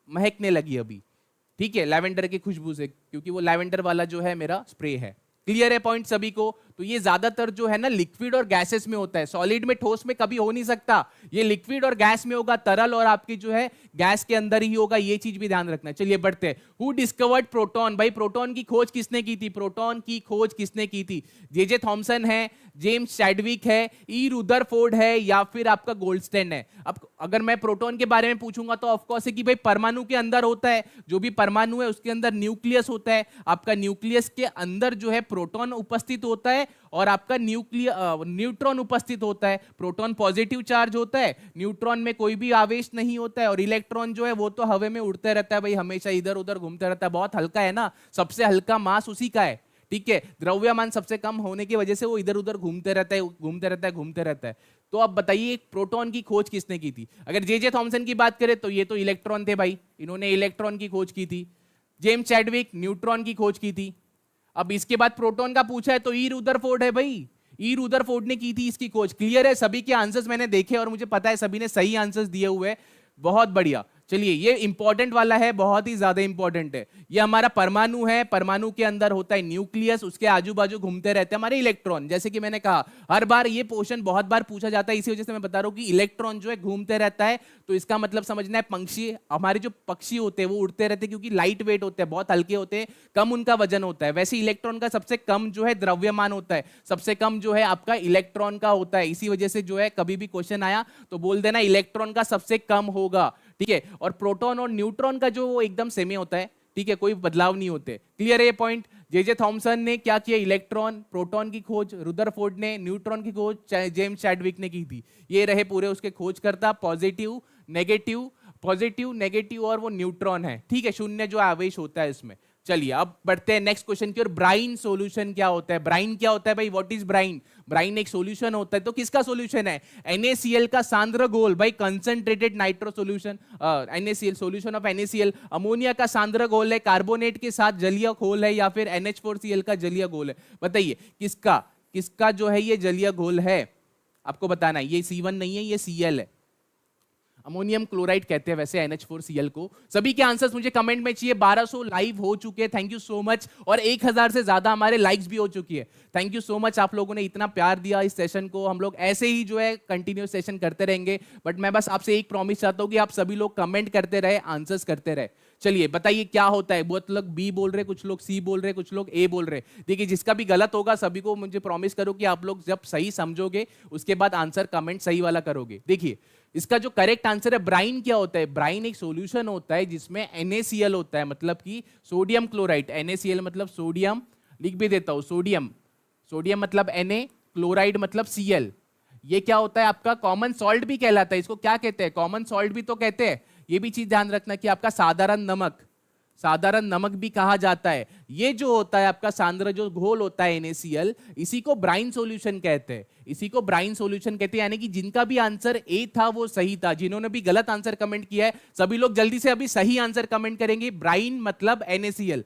महकने लगी अभी। ठीक है, लैवेंडर की खुशबू से, क्योंकि वो लैवेंडर वाला जो है मेरा स्प्रे है। क्लियर है पॉइंट सभी को? तो ये ज्यादातर जो है ना लिक्विड और गैसेस में होता है, सॉलिड में ठोस में कभी हो नहीं सकता। ये लिक्विड और गैस में होगा, तरल और आपकी जो है गैस के अंदर ही होगा, ये चीज भी ध्यान रखना है। चलिए बढ़ते हैं। Who discovered proton? भाई प्रोटॉन की खोज किसने की थी? प्रोटॉन की खोज किसने की थी? जे थॉमसन है, जेम्स चैडविक है, ई रुदरफोर्ड है, या फिर आपका गोल्डस्टेन है। अब अगर मैं प्रोटॉन के बारे में पूछूंगा तो ऑफकोर्स है कि भाई परमाणु के अंदर होता है, जो भी परमाणु है उसके अंदर न्यूक्लियस होता है। आपका न्यूक्लियस के अंदर जो है प्रोटॉन उपस्थित होता है और आपका न्यूट्रॉन उपस्थित होता है। प्रोटॉन पॉजिटिव चार्ज होता है, न्यूट्रॉन में कोई भी आवेश नहीं होता है, और इलेक्ट्रॉन जो है वो तो हवा में उड़ते रहता है भाई, हमेशा इधर उधर घूमते रहता है, बहुत हल्का है ना, सबसे हल्का मास उसी का है। ठीक है, द्रव्यमान सबसे कम होने की वजह से वो इधर उधर घूमते रहता है, घूमते रहता है, घूमते रहता है। तो अब बताइए प्रोटॉन की खोज किसने की थी? अगर जे थॉमसन की बात करें तो ये तो इलेक्ट्रॉन थे भाई, इन्होंने इलेक्ट्रॉन की खोज की थी। जेम्स चैडविक न्यूट्रॉन की खोज की थी। अब इसके बाद प्रोटॉन का पूछा है तो ई रुदरफोर्ड है भाई, ई रुदरफोर्ड ने की थी इसकी खोज। क्लियर है? सभी के आंसर्स मैंने देखे और मुझे पता है सभी ने सही आंसर्स दिए हुए हैं, बहुत बढ़िया। चलिए ये इंपॉर्टेंट वाला है, बहुत ही ज्यादा इंपॉर्टेंट है। ये हमारा परमाणु है, परमाणु के अंदर होता है न्यूक्लियस, उसके आजू बाजू घूमते रहते हैं हमारे इलेक्ट्रॉन। जैसे कि मैंने कहा हर बार ये पोर्शन बहुत बार पूछा जाता है, इसी वजह से मैं बता रहा हूं कि इलेक्ट्रॉन जो है घूमते रहता है, तो इसका मतलब समझना है पंक्षी, हमारे जो पक्षी होते हैं वो उड़ते रहते हैं क्योंकि लाइट वेट होते हैं, बहुत हल्के होते हैं, कम उनका वजन होता है। वैसे इलेक्ट्रॉन का सबसे कम जो है द्रव्यमान होता है, सबसे कम जो है आपका इलेक्ट्रॉन का होता है। इसी वजह से जो है कभी भी क्वेश्चन आया तो बोल देना इलेक्ट्रॉन का सबसे कम होगा। ठीक है, और प्रोटॉन और न्यूट्रॉन का जो एकदम सेम होता है, ठीक है, कोई बदलाव नहीं होते। क्लियर है ये पॉइंट? जे थॉमसन ने क्या किया? इलेक्ट्रॉन प्रोटॉन की खोज, रुदरफोर्ड ने न्यूट्रॉन की खोज, जेम्स चैडविक ने की थी। ये रहे पूरे उसके खोजकर्ता, पॉजिटिव नेगेटिव, पॉजिटिव नेगेटिव और वो न्यूट्रॉन है। ठीक है, शून्य जो आवेश होता है इसमें। चलिए अब बढ़ते हैं नेक्स्ट क्वेश्चन की ओर। ब्राइन सॉल्यूशन क्या होता है? ब्राइन क्या होता है भाई? What is brine? ब्राइन एक सॉल्यूशन होता है, तो किसका सॉल्यूशन है? NaCl का सांद्र घोल भाई, concentrated nitro solution, NaCl solution of NaCl। Ammonia का सांद्र घोल है, कार्बोनेट के साथ जलीय घोल है, या फिर NH4Cl का जलीय घोल है? बताइए किसका किसका जो है ये जलीय घोल है, आपको बताना है। ये C1 नहीं है, ये Cl है, अमोनियम क्लोराइड कहते हैं वैसे NH4Cl को। सभी के आंसर्स मुझे कमेंट में चाहिए। 1200 लाइव हो चुके हैं, थैंक यू सो मच, और 1000 से ज्यादा हमारे लाइक्स भी हो चुकी है। थैंक यू सो मच, आप लोगों ने इतना प्यार दिया इस सेशन को। हम लोग ऐसे ही जो है कंटिन्यूस सेशन करते रहेंगे, बट मैं बस आपसे एक प्रॉमिस चाहता हूं कि आप सभी लोग कमेंट करते रहे, आंसर्स करते रहे। चलिए बताइए क्या होता है? बहुत लोग बी बोल रहे, कुछ लोग सी बोल रहे, कुछ लोग ए बोल रहे। देखिए जिसका भी गलत होगा सभी को मुझे प्रॉमिस करो कि आप लोग जब सही समझोगे उसके बाद आंसर कमेंट सही वाला करोगे। देखिए इसका जो करेक्ट आंसर है, ब्राइन क्या होता है? ब्राइन एक सॉल्यूशन होता है जिसमें NaCl होता है, मतलब कि सोडियम क्लोराइड। NaCl मतलब सोडियम, लिख भी देता हूं, सोडियम, सोडियम मतलब Na, क्लोराइड मतलब Cl। ये क्या होता है? आपका कॉमन सॉल्ट भी कहलाता है। इसको क्या कहते हैं? कॉमन सॉल्ट भी तो कहते हैं। ये भी चीज ध्यान रखना कि आपका साधारण नमक, साधारण नमक भी कहा जाता है। ये जो होता है आपका सांद्र जो घोल होता है NaCl, इसी को ब्राइन सॉल्यूशन कहते हैं, इसी को ब्राइन सॉल्यूशन कहते हैं। यानी कि जिनका भी आंसर ए था वो सही था, जिन्होंने भी गलत आंसर कमेंट किया है सभी लोग जल्दी से अभी सही आंसर कमेंट करेंगे। ब्राइन मतलब NaCl,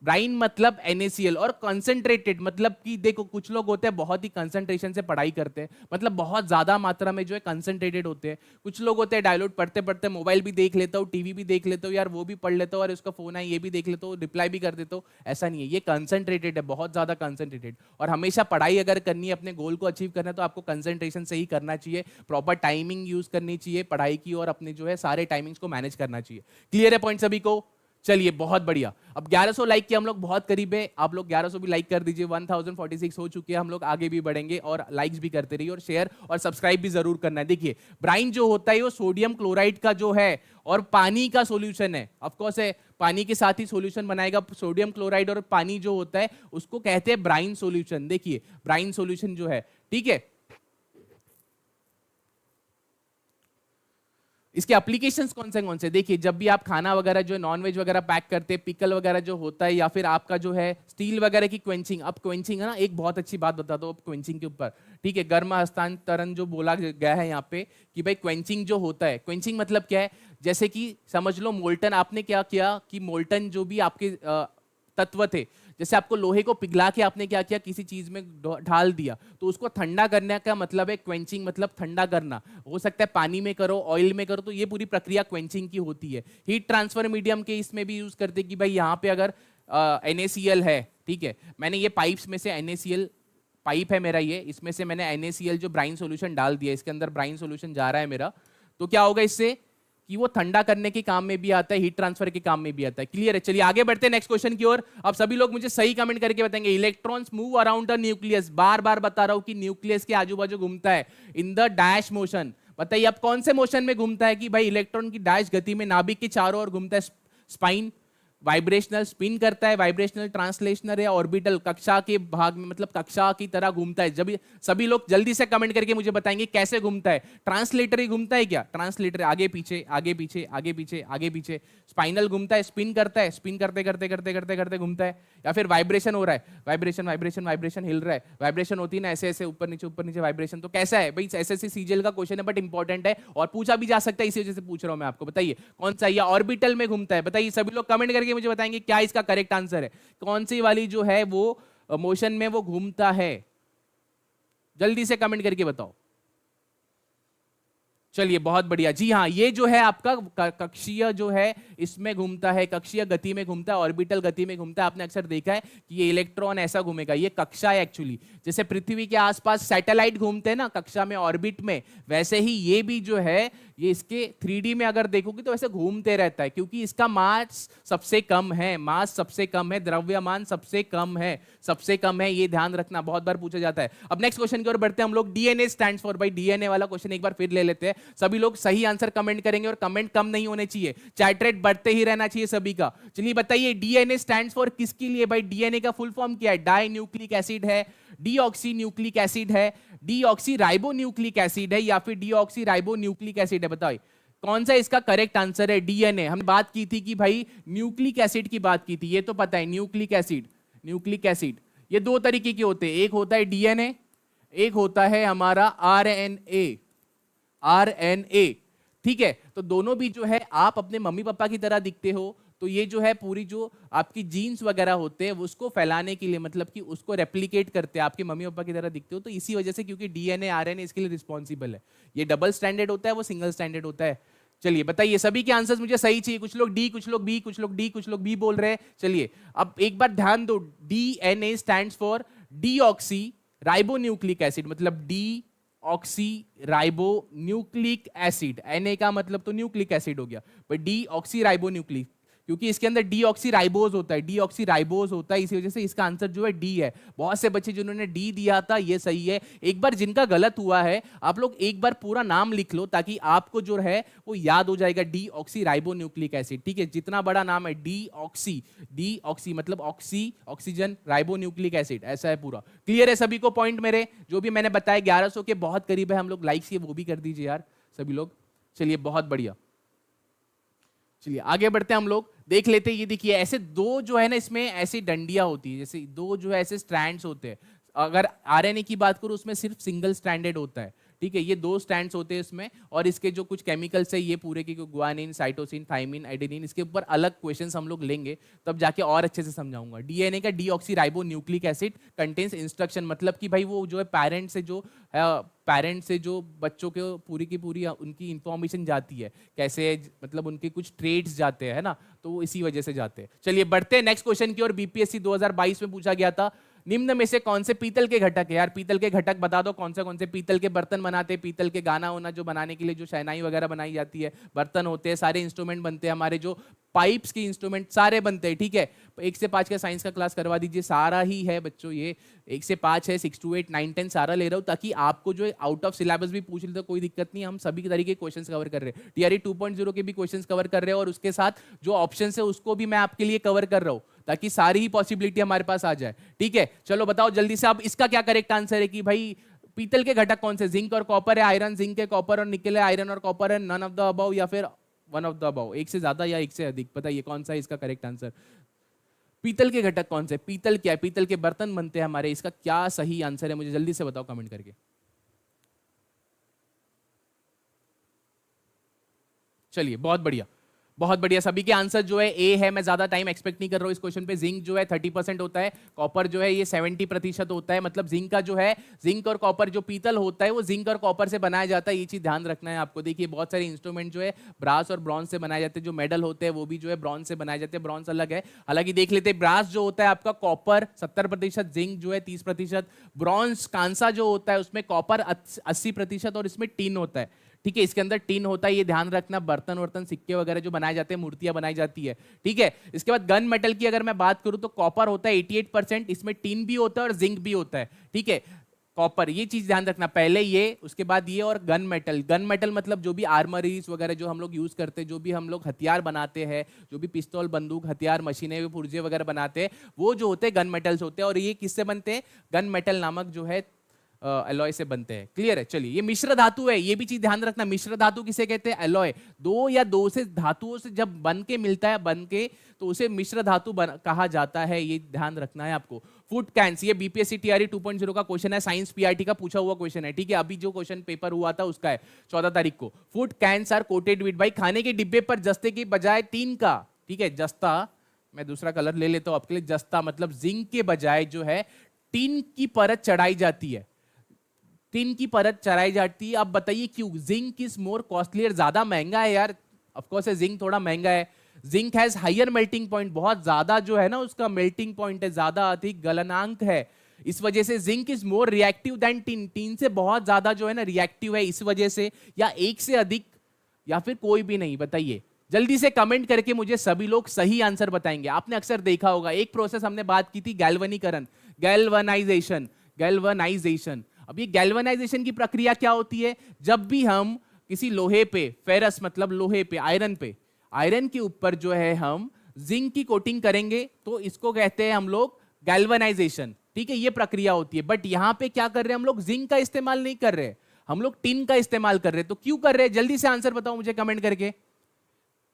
ब्राइन मतलब NaCl। और कंसंट्रेटेड मतलब कि देखो कुछ लोग होते हैं बहुत ही कंसंट्रेशन से पढ़ाई करते हैं, मतलब बहुत ज्यादा मात्रा में जो है कंसंट्रेटेड होते हैं। कुछ लोग होते हैं डायलॉग पढ़ते पढ़ते मोबाइल भी देख लेता हूँ, टीवी भी देख लेता हूँ, यार वो भी पढ़ लेता हूँ और उसका फोन है ये भी देख लेता हूँ, रिप्लाई भी कर देता हूँ। ऐसा नहीं है, ये कंसंट्रेटेड है, बहुत ज्यादा कंसंट्रेटेड। और हमेशा पढ़ाई अगर करनी है, अपने गोल को अचीव करना है, तो आपको कंसंट्रेशन से ही करना चाहिए, प्रॉपर टाइमिंग यूज करनी चाहिए पढ़ाई की, और अपने जो है सारे टाइमिंग्स को मैनेज करना चाहिए। क्लियर है पॉइंट सभी को? चलिए बहुत बढ़िया। अब 1100 लाइक के हम लोग बहुत करीब है, आप लोग 1100 भी लाइक कर दीजिए। 1046 हो चुके हैं, हम लोग आगे भी बढ़ेंगे और लाइक्स भी करते रहिए और शेयर और सब्सक्राइब भी जरूर करना है। देखिए ब्राइन जो होता है वो सोडियम क्लोराइड का जो है और पानी का सॉल्यूशन है, ऑफ कोर्स है, पानी के साथ ही सॉल्यूशन बनाएगा। सोडियम क्लोराइड और पानी जो होता है उसको कहते हैं ब्राइन सॉल्यूशन। देखिए ब्राइन सॉल्यूशन जो है, ठीक है, इसके एप्लीकेशंस कौन से देखिए, जब भी आप खाना वगैरह जो नॉनवेज वगैरह पैक करते हैं, पिकल वगैरह जो होता है, या फिर आपका जो है स्टील वगैरह की क्वेंचिंग। अब क्वेंचिंग है ना, एक बहुत अच्छी बात बताता हूँ क्वेंचिंग के ऊपर, ठीक है। गर्म हस्तांतरण जो बोला गया है यहाँ पे कि भाई क्वेंचिंग जो होता है, क्वेंचिंग मतलब क्या है, जैसे कि समझ लो मोल्टन, आपने क्या किया कि मोल्टन जो भी आपके तत्व थे, जैसे आपको लोहे को पिघला के आपने क्या किया, किसी चीज में ढाल दिया, तो उसको ठंडा करने का मतलब है क्वेंचिंग, मतलब ठंडा करना। हो सकता है पानी में करो, ऑयल में करो, तो ये पूरी प्रक्रिया क्वेंचिंग की होती है। हीट ट्रांसफर मीडियम के इसमें भी यूज करते कि भाई यहाँ पे अगर NaCl है, ठीक है, मैंने ये पाइप्स में से NaCl पाइप है मेरा, ये इसमें से मैंने NaCl जो ब्राइन सोल्यूशन डाल दिया, इसके अंदर ब्राइन सोल्यूशन जा रहा है मेरा, तो क्या होगा इससे कि वो ठंडा करने के काम में भी आता है, हीट ट्रांसफर के काम में भी आता है। क्लियर है? चलिए आगे बढ़ते हैं नेक्स्ट क्वेश्चन की ओर। अब सभी लोग मुझे सही कमेंट करके बताएंगे, electrons move around the nucleus, बार बार बता रहा हूं कि न्यूक्लियस के आजू बाजू घूमता है इन द डैश मोशन। बताइए अब कौन से मोशन में घूमता है कि भाई इलेक्ट्रॉन की डैश गति में नाभिक के चारों ओर घूमता है। स्पाइन, वाइब्रेशनल स्पिन करता है, वाइब्रेशनल ट्रांसलेशनल या ऑर्बिटल, कक्षा के भाग में, मतलब कक्षा की तरह घूमता है। जब सभी लोग जल्दी से कमेंट करके मुझे बताएंगे कैसे घूमता है। ट्रांसलेटरी घूमता है क्या? ट्रांसलेटर आगे पीछे आगे पीछे आगे पीछे आगे पीछे। स्पाइनल घूमता है, स्पिन करता है, स्पिन करते करते करते करते करते घूमता है। या फिर वाइब्रेशन हो रहा है, वाइब्रेशन वाइब्रेशन वाइब्रेशन, हिल रहा है, वाइब्रेशन होती है ना ऐसे ऐसे ऊपर नीचे वाइब्रेशन। तो कैसा है भाई? SSC CGL का क्वेश्चन है बट इंपॉर्टेंट है और पूछा भी जा सकता है, इसी वजह से पूछ रहा हूं मैं आपको। बताइए कौन सा? या ऑर्बिटल में घूमता है? बताइए सभी लोग कमेंट करके मुझे बताएंगे क्या इसका करेक्ट आंसर है। कौन सी वाली जो है वो मोशन में वो घूमता है? जल्दी से कमेंट करके बताओ। चलिए बहुत बढ़िया। जी हाँ, ये जो है आपका कक्षीय जो है इसमें घूमता है, कक्षीय गति में घूमता है, ऑर्बिटल गति में घूमता है। आपने अक्सर देखा है कि ये इलेक्ट्रॉन ऐसा घूमेगा, ये कक्षा है एक्चुअली। जैसे पृथ्वी के आसपास सैटेलाइट घूमते हैं ना कक्षा में, ऑर्बिट में, वैसे ही ये भी जो है ये इसके 3D में अगर देखोगे तो ऐसे घूमते रहता है, क्योंकि इसका मास सबसे कम है, मास सबसे कम है, द्रव्यमान सबसे कम है, सबसे कम है, ये ध्यान रखना, बहुत बार पूछा जाता है। अब नेक्स्ट क्वेश्चन की ओर बढ़ते हैं हम लोग। DNA स्टैंड्स फॉर, भाई DNA वाला क्वेश्चन एक बार फिर ले लेते हैं। सभी लोग सही आंसर कमेंट करेंगे और कमेंट कम नहीं होने चाहिए, चैट रेट बढ़ते ही रहना चाहिए सभी का। चलिए बताइए DNA स्टैंड्स फॉर किसके लिए? भाई DNA का फुल फॉर्म क्या है? डाई न्यूक्लिक एसिड है, डीऑक्सी न्यूक्लिक एसिड है, डीऑक्सी राइबो न्यूक्लिक एसिड है, या फिर डीऑक्सी राइबो न्यूक्लिक एसिड है? बताओ कौन सा इसका करेक्ट आंसर है। DNA हमने बात की थी कि भाई न्यूक्लिक एसिड की बात की थी, ये तो पता है। न्यूक्लिक एसिड, न्यूक्लिक एसिड ये दो तरीके के होते हैं, एक होता है DNA, एक होता है हमारा RNA, RNA, ठीक है। तो दोनों भी जो है आप अपने मम्मी पापा की तरह दिखते हो, तो ये जो है पूरी जो आपकी जीन्स वगैरह होते हैं उसको फैलाने के लिए, मतलब कि उसको रेप्लिकेट करते हैं, आपके मम्मी पापा की तरह दिखते हो, तो इसी वजह से, क्योंकि DNA RNA इसके लिए रिस्पॉन्सिबल है। ये डबल स्टैंडर्ड होता है, वो सिंगल स्टैंडर्ड होता है। चलिए बताइए, सभी के आंसर्स मुझे सही चाहिए। कुछ लोग डी, कुछ लोग बी, कुछ लोग डी, कुछ लोग बी बोल रहे हैं। चलिए अब एक बार ध्यान दो, DNA stands for deoxy ribo nucleic acid, मतलब D oxy ribo nucleic acid. Na का मतलब तो न्यूक्लिक एसिड हो गया, पर डी ऑक्सी राइबो न्यूक्लिक, क्योंकि इसके अंदर डीऑक्सी राइबोज होता है, डीऑक्सी राइबोज होता है, इसी वजह से इसका आंसर जो है डी है। बहुत से बच्चे जिन्होंने डी दिया था ये सही है। एक बार जिनका गलत हुआ है आप लोग एक बार पूरा नाम लिख लो, ताकि आपको जो है वो याद हो जाएगा, डीऑक्सी राइबो न्यूक्लिक एसिड, ठीक है। जितना बड़ा नाम है डीऑक्सी, डीऑक्सी मतलब oxy, oxygen, ribo nucleic acid, ऐसा है पूरा। क्लियर है सभी को पॉइंट मेरे? जो भी मैंने बताया 1100 के बहुत करीब है हम लोग, लाइक्स ये वो भी कर दीजिए यार सभी लोग। चलिए बहुत बढ़िया, चलिए आगे बढ़ते हैं हम लोग। देख लेते हैं, ये देखिए ऐसे दो जो है ना इसमें ऐसी डंडियां होती है, जैसे दो जो है ऐसे स्ट्रैंड्स होते हैं। अगर RNA की बात करूं उसमें सिर्फ सिंगल स्ट्रैंडेड होता है, ठीक है। ये दो स्टैंड्स होते हैं इसमें, और इसके जो कुछ केमिकल्स है ये पूरे के ग्वानिन, साइटोसिन, थाइमिन, एडेनिन, इसके ऊपर अलग क्वेश्चंस हम लोग लेंगे, तब जाके और अच्छे से समझाऊंगा। DNA का deoxy ribo nucleic acid contains instruction, मतलब कि भाई वो जो है पेरेंट से जो बच्चों के पूरी की पूरी उनकी इंफॉर्मेशन जाती है, कैसे मतलब उनके कुछ ट्रेड्स जाते हैं, है ना, तो वो इसी वजह से जाते हैं। चलिए बढ़ते हैं नेक्स्ट क्वेश्चन की ओर। BPSC 2022 में पूछा गया था, निम्न में से कौन से पीतल के घटक है? यार पीतल के घटक बता दो कौन से पीतल के बर्तन बनाते हैं, पीतल के गाना होना जो बनाने के लिए जो शहनाई वगैरह बनाई जाती है, बर्तन होते हैं, सारे इंस्ट्रूमेंट बनते हैं हमारे, जो पाइप्स के इंस्ट्रूमेंट सारे बनते हैं, ठीक है। 1 से 5 का साइंस का क्लास करवा दीजिए, सारा ही है बच्चों, ये 1 से 5 है, 6 to 8 9 10 सारा ले रहा हूँ, ताकि आपको जो आउट ऑफ सिलेबस भी पूछ ले तो कोई दिक्कत नहीं। हम सभी तरीके के क्वेश्चंस कवर कर रहे हैं, टीआरई 2.0 के भी क्वेश्चंस कवर कर रहे हैं, और उसके साथ जो ऑप्शंस है उसको भी मैं आपके लिए कवर कर रहा हूँ, ताकि सारी ही पॉसिबिलिटी हमारे पास आ जाए, ठीक है। चलो बताओ जल्दी से, अब इसका क्या करेक्ट आंसर है कि भाई पीतल के घटक कौन से, जिंक और कॉपर है, आयरन जिंक है, कॉपर और निकल है, आयरन और कॉपर है, नन ऑफ द अबव या फिर वन ऑफ द अबव, एक से ज्यादा या एक से अधिक, बताइए कौन सा है इसका करेक्ट आंसर। पीतल के घटक कौन से, पीतल क्या है, पीतल के बर्तन बनते हैं हमारे, इसका क्या सही आंसर है मुझे जल्दी से बताओ कमेंट करके। चलिए बहुत बढ़िया, बहुत बढ़िया, सभी के आंसर जो है ए है। मैं ज्यादा टाइम एक्सपेक्ट नहीं कर रहा हूं इस क्वेश्चन पे। जिंक जो है 30% होता है, कॉपर जो है ये 70% होता है, मतलब जिंक का जो है, जिंक और कॉपर जो पीतल होता है वो जिंक और कॉपर से बनाया जाता है, ये चीज ध्यान रखना है आपको। देखिए बहुत सारे इंस्ट्रूमेंट जो है ब्रास और ब्रॉन्ज से बनाए जाते हैं, जो मेडल होते हैं वो भी जो है ब्रॉन्ज से बनाए जाते हैं, ब्रॉन्ज अलग है। हालांकि देख लेते हैं, ब्रास जो होता है आपका कॉपर 70%, जिंक जो है 30%, ब्रॉन्ज कांसा जो होता है उसमें कॉपर 80% और इसमें टिन होता है, ठीक है। इसके अंदर टिन होता है, ये ध्यान रखना। बर्तन वर्तन सिक्के वगैरह जो बनाए जाते हैं, मूर्तियां बनाई जाती है, ठीक है। इसके बाद गन मेटल की अगर मैं बात करूं तो कॉपर होता है 88%, इसमें टिन भी होता है और जिंक भी होता है, ठीक है। कॉपर, ये चीज ध्यान रखना, पहले ये उसके बाद ये, और गन मेटल, गन मेटल मतलब जो भी आर्मरीज वगैरह जो हम लोग यूज करते हैं, जो भी हम लोग हथियार बनाते हैं, जो भी पिस्तौल बंदूक हथियार मशीनें पुर्जे वगैरह बनाते हैं, वो जो होते हैं गन मेटल्स होते हैं, और ये किससे बनते हैं, गन मेटल नामक जो है एलॉय से बनते हैं, क्लियर है। चलिए ये मिश्र धातु है, ये भी चीज ध्यान रखना, मिश्र धातु किसे कहते हैं, एलॉय। दो या दो से धातुओं से जब बन के मिलता है, बन के, तो उसे मिश्र धातु कहा जाता है, ये ध्यान रखना है आपको। फूड कैंस, ये बीपीएससी टीआरई 2.0 का क्वेश्चन है, साइंस पीआरटी का पूछा हुआ क्वेश्चन है, ठीक है। अभी जो क्वेश्चन पेपर हुआ था उसका है 14 तारीख को। Food cans are coated with, भाई खाने के डिब्बे पर जस्ते की बजाय टीन का, ठीक है, जस्ता, मैं दूसरा कलर ले लेता हूं आपके लिए, जस्ता मतलब जिंक के बजाय जो है टीन की परत चढ़ाई जाती है, टिन की परत चढ़ाई जाती है। अब बताइए क्यों, जिंक इज मोर कॉस्टलियर, ज्यादा महंगा है यार, ऑफ कोर्स है, जिंक थोड़ा महंगा है। Zinc has higher melting point, बहुत ज्यादा जो है ना उसका मेल्टिंग पॉइंट है, ज्यादा अधिक गलनांक है, इस वजह से zinc is more reactive than tin, tin से बहुत ज्यादा जो है ना रिएक्टिव है, इस वजह से, या एक से अधिक, या फिर कोई भी नहीं, बताइए जल्दी से कमेंट करके मुझे सभी लोग सही आंसर बताएंगे। आपने अक्सर देखा होगा, एक प्रोसेस हमने बात की थी गैल्वनीकरण, गैल्वनाइजेशन, गैल्वनाइजेशन। अब ये गैल्वनाइजेशन की प्रक्रिया क्या होती है, जब भी हम किसी लोहे पे, फेरस मतलब लोहे पे, आयरन पे, आयरन के ऊपर जो है हम जिंक की कोटिंग करेंगे, तो इसको कहते हैं हम लोग गैल्वनाइजेशन, ठीक है, ये प्रक्रिया होती है। बट यहां पे क्या कर रहे हैं हम लोग, जिंक का इस्तेमाल नहीं कर रहे, हम लोग टिन का इस्तेमाल कर रहे हैं। तो क्यों कर रहे हैं, जल्दी से आंसर बताओ मुझे कमेंट करके,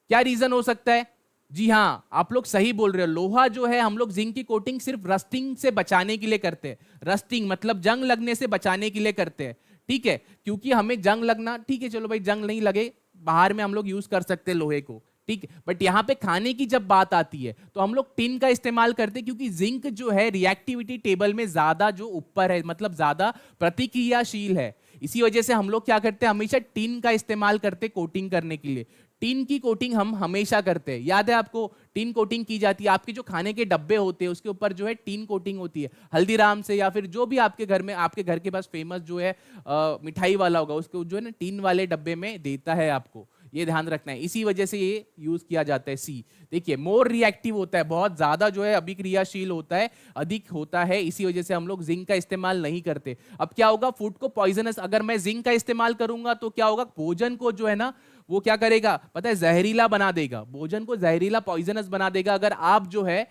क्या रीजन हो सकता है। जी हाँ, आप लोग सही बोल रहे हो, लोहा जो है हम लोग जिंक की कोटिंग सिर्फ रस्टिंग से बचाने के लिए करते हैं, रस्टिंग मतलब जंग लगने से बचाने के लिए करते हैं, ठीक है, क्योंकि हमें जंग लगना, ठीक है चलो भाई जंग नहीं लगे, बाहर में हम लोग यूज कर सकते हैं लोहे को, ठीक है। बट यहां पे खाने की जब बात आती है तो हम लोग टिन का इस्तेमाल करते हैं, क्योंकि जिंक जो है रिएक्टिविटी टेबल में ज्यादा जो ऊपर है, मतलब ज्यादा प्रतिक्रियाशील है, इसी वजह से हम लोग क्या करते हैं, हमेशा टिन का इस्तेमाल करते कोटिंग करने के लिए। टिन की कोटिंग हम हमेशा करते हैं, याद है आपको, टिन कोटिंग की जाती है, आपके जो खाने के डब्बे होते हैं उसके ऊपर जो है टिन कोटिंग होती है, हल्दीराम से या फिर जो भी आपके घर में, आपके घर के पास फेमस जो है मिठाई वाला होगा, उसको जो है ना टिन वाले डब्बे में देता है आपको, ये ध्यान रखना है, इसी वजह से ये यूज किया जाता है। सी देखिए, मोर रिएक्टिव होता है, बहुत ज्यादा जो है अभिक्रियाशील होता है, अधिक होता है, इसी वजह से हम लोग जिंक का इस्तेमाल नहीं करते। अब क्या होगा, फूड को पॉइजनस, अगर मैं जिंक का इस्तेमाल करूंगा तो क्या होगा, भोजन को जो है ना वो क्या करेगा पता है, जहरीला बना देगा, भोजन को जहरीला पॉइजनस बना देगा, अगर आप जो है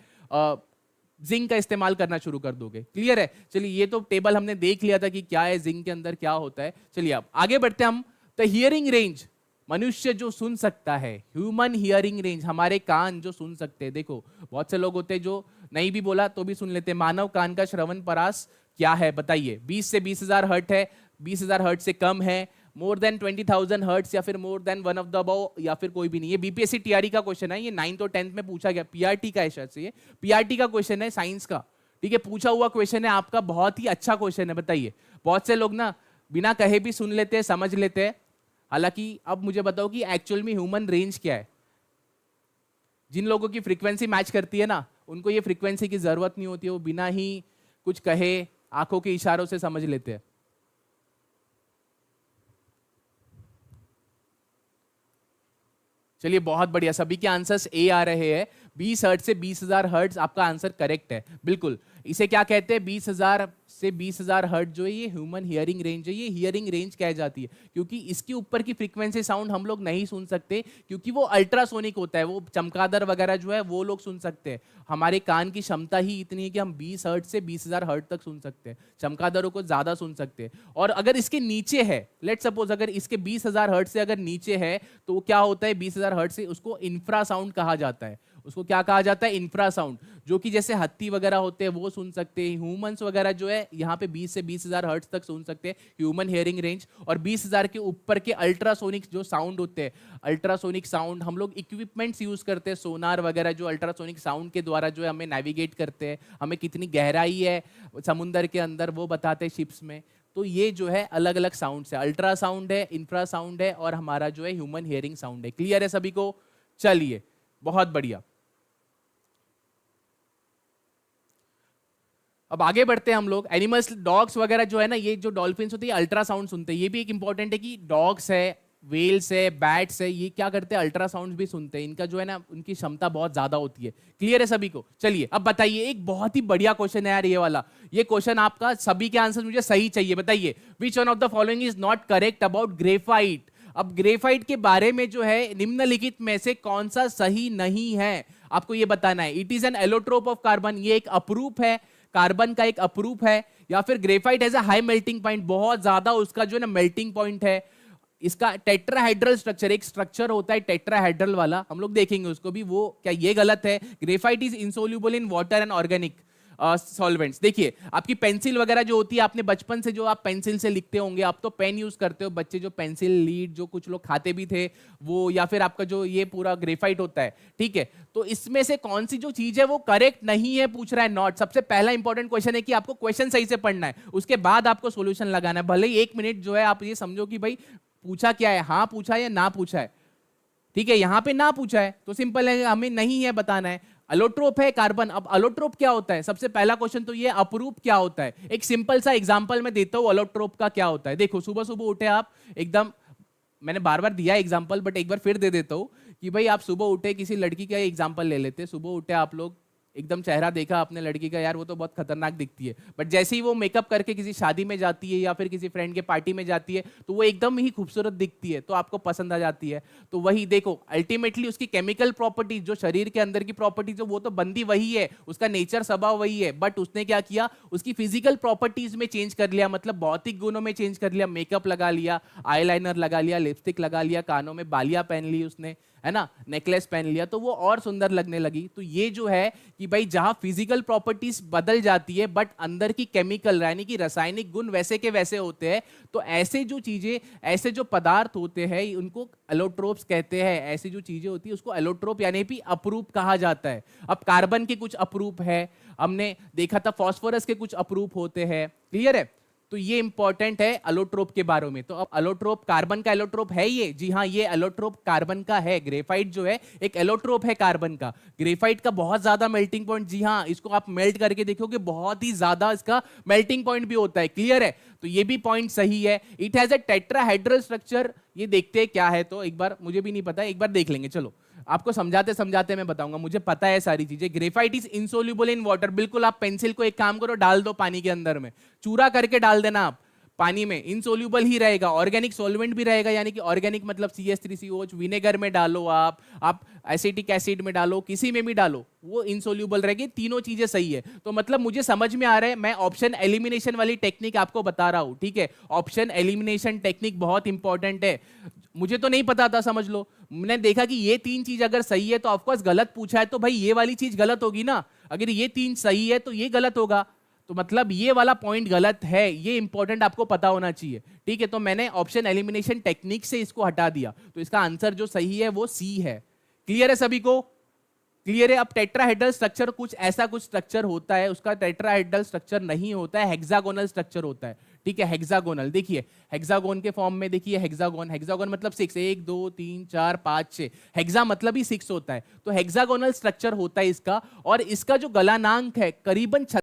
जिंक का इस्तेमाल करना शुरू कर दोगे, क्लियर है। चलिए ये तो टेबल हमने देख लिया था कि क्या है जिंक के अंदर क्या होता है। चलिए अब आगे बढ़ते हैं हम। द हियरिंग रेंज, मनुष्य जो सुन सकता है, ह्यूमन हियरिंग रेंज, हमारे कान जो सुन सकते हैं। देखो बहुत से लोग होते हैं जो नहीं भी बोला तो भी सुन लेते हैं। मानव कान का श्रवण परास क्या है बताइए, 20 से 20,000 हर्ट है, 20,000 हर्ट से कम है, मोर देन 20,000 हर्ट्स, या फिर मोर than one of the above, या फिर कोई भी नहीं। ये बीपीएससी टीआरई का क्वेश्चन है, ये 9th और 10th में पूछा गया, पीआरटी का है शायद से, ये पीआरटी का क्वेश्चन है साइंस का, ठीक है, पूछा हुआ क्वेश्चन है आपका, बहुत ही अच्छा क्वेश्चन है। बताइए, बहुत से लोग ना बिना कहे भी सुन लेते हैं, समझ लेते हैं। हालांकि अब मुझे बताओ कि एक्चुअल में ह्यूमन रेंज क्या है। जिन लोगों की फ्रीक्वेंसी मैच करती है ना, उनको ये फ्रीक्वेंसी की जरूरत नहीं होती है, वो बिना ही कुछ कहे आंखों के इशारों से समझ लेते हैं। चलिए बहुत बढ़िया, सभी के आंसर्स ए आ रहे हैं। 20 हर्ट्ज से 20,000 हर्ट्ज आपका आंसर करेक्ट है, बिल्कुल। इसे क्या कहते हैं? 20,000 से 20,000 हर्ट्ज जो है ये ह्यूमन हियरिंग रेंज है। ये हियरिंग रेंज कह जाती है क्योंकि इसके ऊपर की फ्रीक्वेंसी साउंड हम लोग नहीं सुन सकते, क्योंकि वो अल्ट्रासोनिक होता है। वो चमगादड़ वगैरह जो है वो लोग सुन सकते हैं। हमारे कान की क्षमता ही इतनी है कि हम 20 हर्ट्ज से 20,000 हर्ट्ज तक सुन सकते हैं। चमगादड़ों को ज्यादा सुन सकते हैं। और अगर इसके नीचे है, लेट सपोज अगर इसके 20,000 हर्ट्ज से अगर नीचे है, तो क्या होता है? 20,000 हर्ट्ज से उसको इंफ्रासाउंड कहा जाता है। उसको क्या कहा जाता है? इंफ्रासाउंड। जो कि जैसे हत्ती वगैरह होते हैं वो सुन सकते हैं। ह्यूमंस वगैरह जो है यहाँ पे 20 से 20,000 हर्ट्ज तक सुन सकते हैं, ह्यूमन हियरिंग रेंज। और 20,000 के ऊपर के अल्ट्रासोनिक जो साउंड होते हैं, अल्ट्रासोनिक साउंड हम लोग इक्विपमेंट्स यूज करते हैं, सोनार वगैरह, जो अल्ट्रासोनिक साउंड के द्वारा जो है हमें नेविगेट करते हैं, हमें कितनी गहराई है समुद्र के अंदर वो बताते हैं शिप्स में। तो ये जो है अलग अलग साउंड है, अल्ट्रासाउंड है, इंफ्रासाउंड है, और हमारा जो है ह्यूमन हियरिंग साउंड है। क्लियर है सभी को? चलिए बहुत बढ़िया। अब आगे बढ़ते हैं हम लोग। एनिमल्स, डॉग्स वगैरह जो है ना, ये जो डॉल्फिन्स होती है अल्ट्रासाउंड सुनते हैं। ये भी एक इंपॉर्टेंट है कि डॉग्स है, वेल्स है, बैट्स है, ये क्या करते हैं? अल्ट्रासाउंड भी सुनते हैं। इनका जो है ना, उनकी क्षमता बहुत ज्यादा होती है। क्लियर है सभी को? चलिए अब बताइए, एक बहुत ही बढ़िया क्वेश्चन है यार ये वाला। ये क्वेश्चन आपका सभी के आंसर मुझे सही चाहिए। बताइए, which one of the following is not correct about graphite? अब ग्रेफाइट के बारे में जो है निम्नलिखित में से कौन सा सही नहीं है, आपको ये बताना है। It is an allotrope of carbon, ये एक अपरूप है, कार्बन का एक अपरूप है। या फिर graphite has a high melting point, बहुत ज्यादा उसका जो है ना मेल्टिंग पॉइंट है। इसका टेट्राहेड्रल स्ट्रक्चर, एक स्ट्रक्चर होता है टेट्राहेड्रल वाला, हम लोग देखेंगे उसको भी, वो क्या ये गलत है? Graphite is insoluble in water and organic solvents. देखिए आपकी पेंसिल वगैरह जो होती है, आपने बचपन से जो आप पेंसिल से लिखते होंगे, आप तो पेन यूज करते हो, बच्चे जो पेंसिल लीड जो कुछ लोग खाते भी थे वो, या फिर आपका जो ये पूरा ग्रेफाइट होता है, ठीक है। तो इसमें से कौन सी जो चीज है वो करेक्ट नहीं है, पूछ रहा है नॉट। सबसे पहला इंपॉर्टेंट क्वेश्चन है कि आपको क्वेश्चन सही से पढ़ना है, उसके बाद आपको सोल्यूशन लगाना है। भले ही 1 मिनट जो है आप ये समझो कि भाई पूछा क्या है, हाँ पूछा है या ना पूछा है, ठीक है। यहां पे ना पूछा है तो सिंपल है, हमें नहीं है बताना है। अलोट्रोप है कार्बन। अब अलोट्रोप क्या होता है? सबसे पहला क्वेश्चन तो ये, अपरूप क्या होता है? एक सिंपल सा एग्जांपल मैं देता हूं अलोट्रोप का क्या होता है। देखो सुबह सुबह उठे आप, एकदम, मैंने बार बार दिया एग्जांपल बट एक बार फिर दे देता हूं कि भाई आप सुबह उठे, किसी लड़की का एग्जांपल ले लेते, सुबह उठे आप लोग, एकदम चेहरा देखा अपने लड़की का, यार वो तो बहुत खतरनाक दिखती है, बट जैसे ही वो मेकअप करके किसी शादी में जाती है या फिर किसी फ्रेंड के पार्टी में जाती है तो वो एकदम ही खूबसूरत दिखती है, तो आपको पसंद आ जाती है। तो वही देखो, अल्टीमेटली उसकी केमिकल प्रॉपर्टीज, जो शरीर के अंदर की प्रॉपर्टीज, वो तो बंदी वही है, उसका नेचर स्वभाव वही है, बट उसने क्या किया, उसकी फिजिकल प्रॉपर्टीज में चेंज कर लिया, मतलब भौतिक गुणों में चेंज कर लिया। मेकअप लगा लिया, आईलाइनर लगा लिया, लिपस्टिक लगा लिया, कानों में बालियां पहन ली उसने, है ना, नेकलेस पहन लिया, तो वो और सुंदर लगने लगी। तो ये जो है कि भाई जहां फिजिकल प्रॉपर्टीज बदल जाती है बट अंदर की केमिकल यानी कि रासायनिक गुण वैसे के वैसे होते हैं, तो ऐसे जो चीजें, ऐसे जो पदार्थ होते हैं उनको एलोट्रोप्स कहते हैं। ऐसी जो चीजें होती है उसको एलोट्रोप यानी भी अपरूप कहा जाता है। अब कार्बन के कुछ अपरूप है, हमने देखा था फॉस्फोरस के कुछ अपरूप होते हैं। क्लियर है? तो ये इंपॉर्टेंट है एलोट्रोप के बारे में। तो अब एलोट्रोप, कार्बन का एलोट्रोप है ये? जी हाँ, ये एलोट्रोप कार्बन का है। ग्रेफाइट जो है एक एलोट्रोप है कार्बन का। ग्रेफाइट का बहुत ज्यादा मेल्टिंग पॉइंट, जी हाँ, इसको आप मेल्ट करके देखोगे बहुत ही ज्यादा इसका मेल्टिंग पॉइंट भी होता है। क्लियर है? तो ये भी पॉइंट सही है। It has a tetrahedral structure. ये देखते हैं क्या है, तो एक बार, मुझे भी नहीं पता, एक बार देख लेंगे। चलो आपको समझाते समझाते मैं बताऊंगा, मुझे पता है सारी चीजें। Graphite is insoluble in water. बिल्कुल, आप पेंसिल को एक काम करो, डाल दो पानी के अंदर में, चूरा करके डाल देना आप पानी में, इनसोल्यूबल ही रहेगा। ऑर्गेनिक सॉल्वेंट भी रहेगा, यानी कि ऑर्गेनिक मतलब CH3COH, विनेगर में डालो आप एसिटिक एसिड में डालो, किसी में भी डालो, वो इनसोल्यूबल रहेगी। तीनों चीजें सही है। तो मतलब मुझे समझ में आ रहा है, मैं ऑप्शन एलिमिनेशन वाली टेक्निक आपको बता रहा हूं, ठीक है। ऑप्शन एलिमिनेशन टेक्निक बहुत इंपॉर्टेंट है। मुझे तो नहीं पता था, समझ लो, मैंने देखा कि ये 3 चीज अगर सही है तो ऑफकोर्स गलत पूछा है, तो भाई ये वाली चीज गलत होगी ना। अगर ये 3 सही है तो ये गलत होगा, तो मतलब ये वाला पॉइंट गलत है। ये इंपॉर्टेंट आपको पता होना चाहिए, ठीक है। तो मैंने ऑप्शन एलिमिनेशन टेक्निक से इसको हटा दिया, तो इसका आंसर जो सही है वो सी है। क्लियर है सभी को? क्लियर है? अब टेट्राहेड्रल स्ट्रक्चर कुछ ऐसा कुछ स्ट्रक्चर होता है, उसका टेट्राहेड्रल स्ट्रक्चर नहीं होता है, हेक्सागोनल स्ट्रक्चर होता है, ठीक है। हेक्सागोनल, देखिए हेक्सागोन के फॉर्म में, देखिए हेक्सागोन, हेक्सागोन मतलब 6, 1 2 3 4 5 6, हेक्सा मतलब ही 6 होता है। तो हेक्सागोनल स्ट्रक्चर होता है इसका, और इसका जो गलनांक है करीबन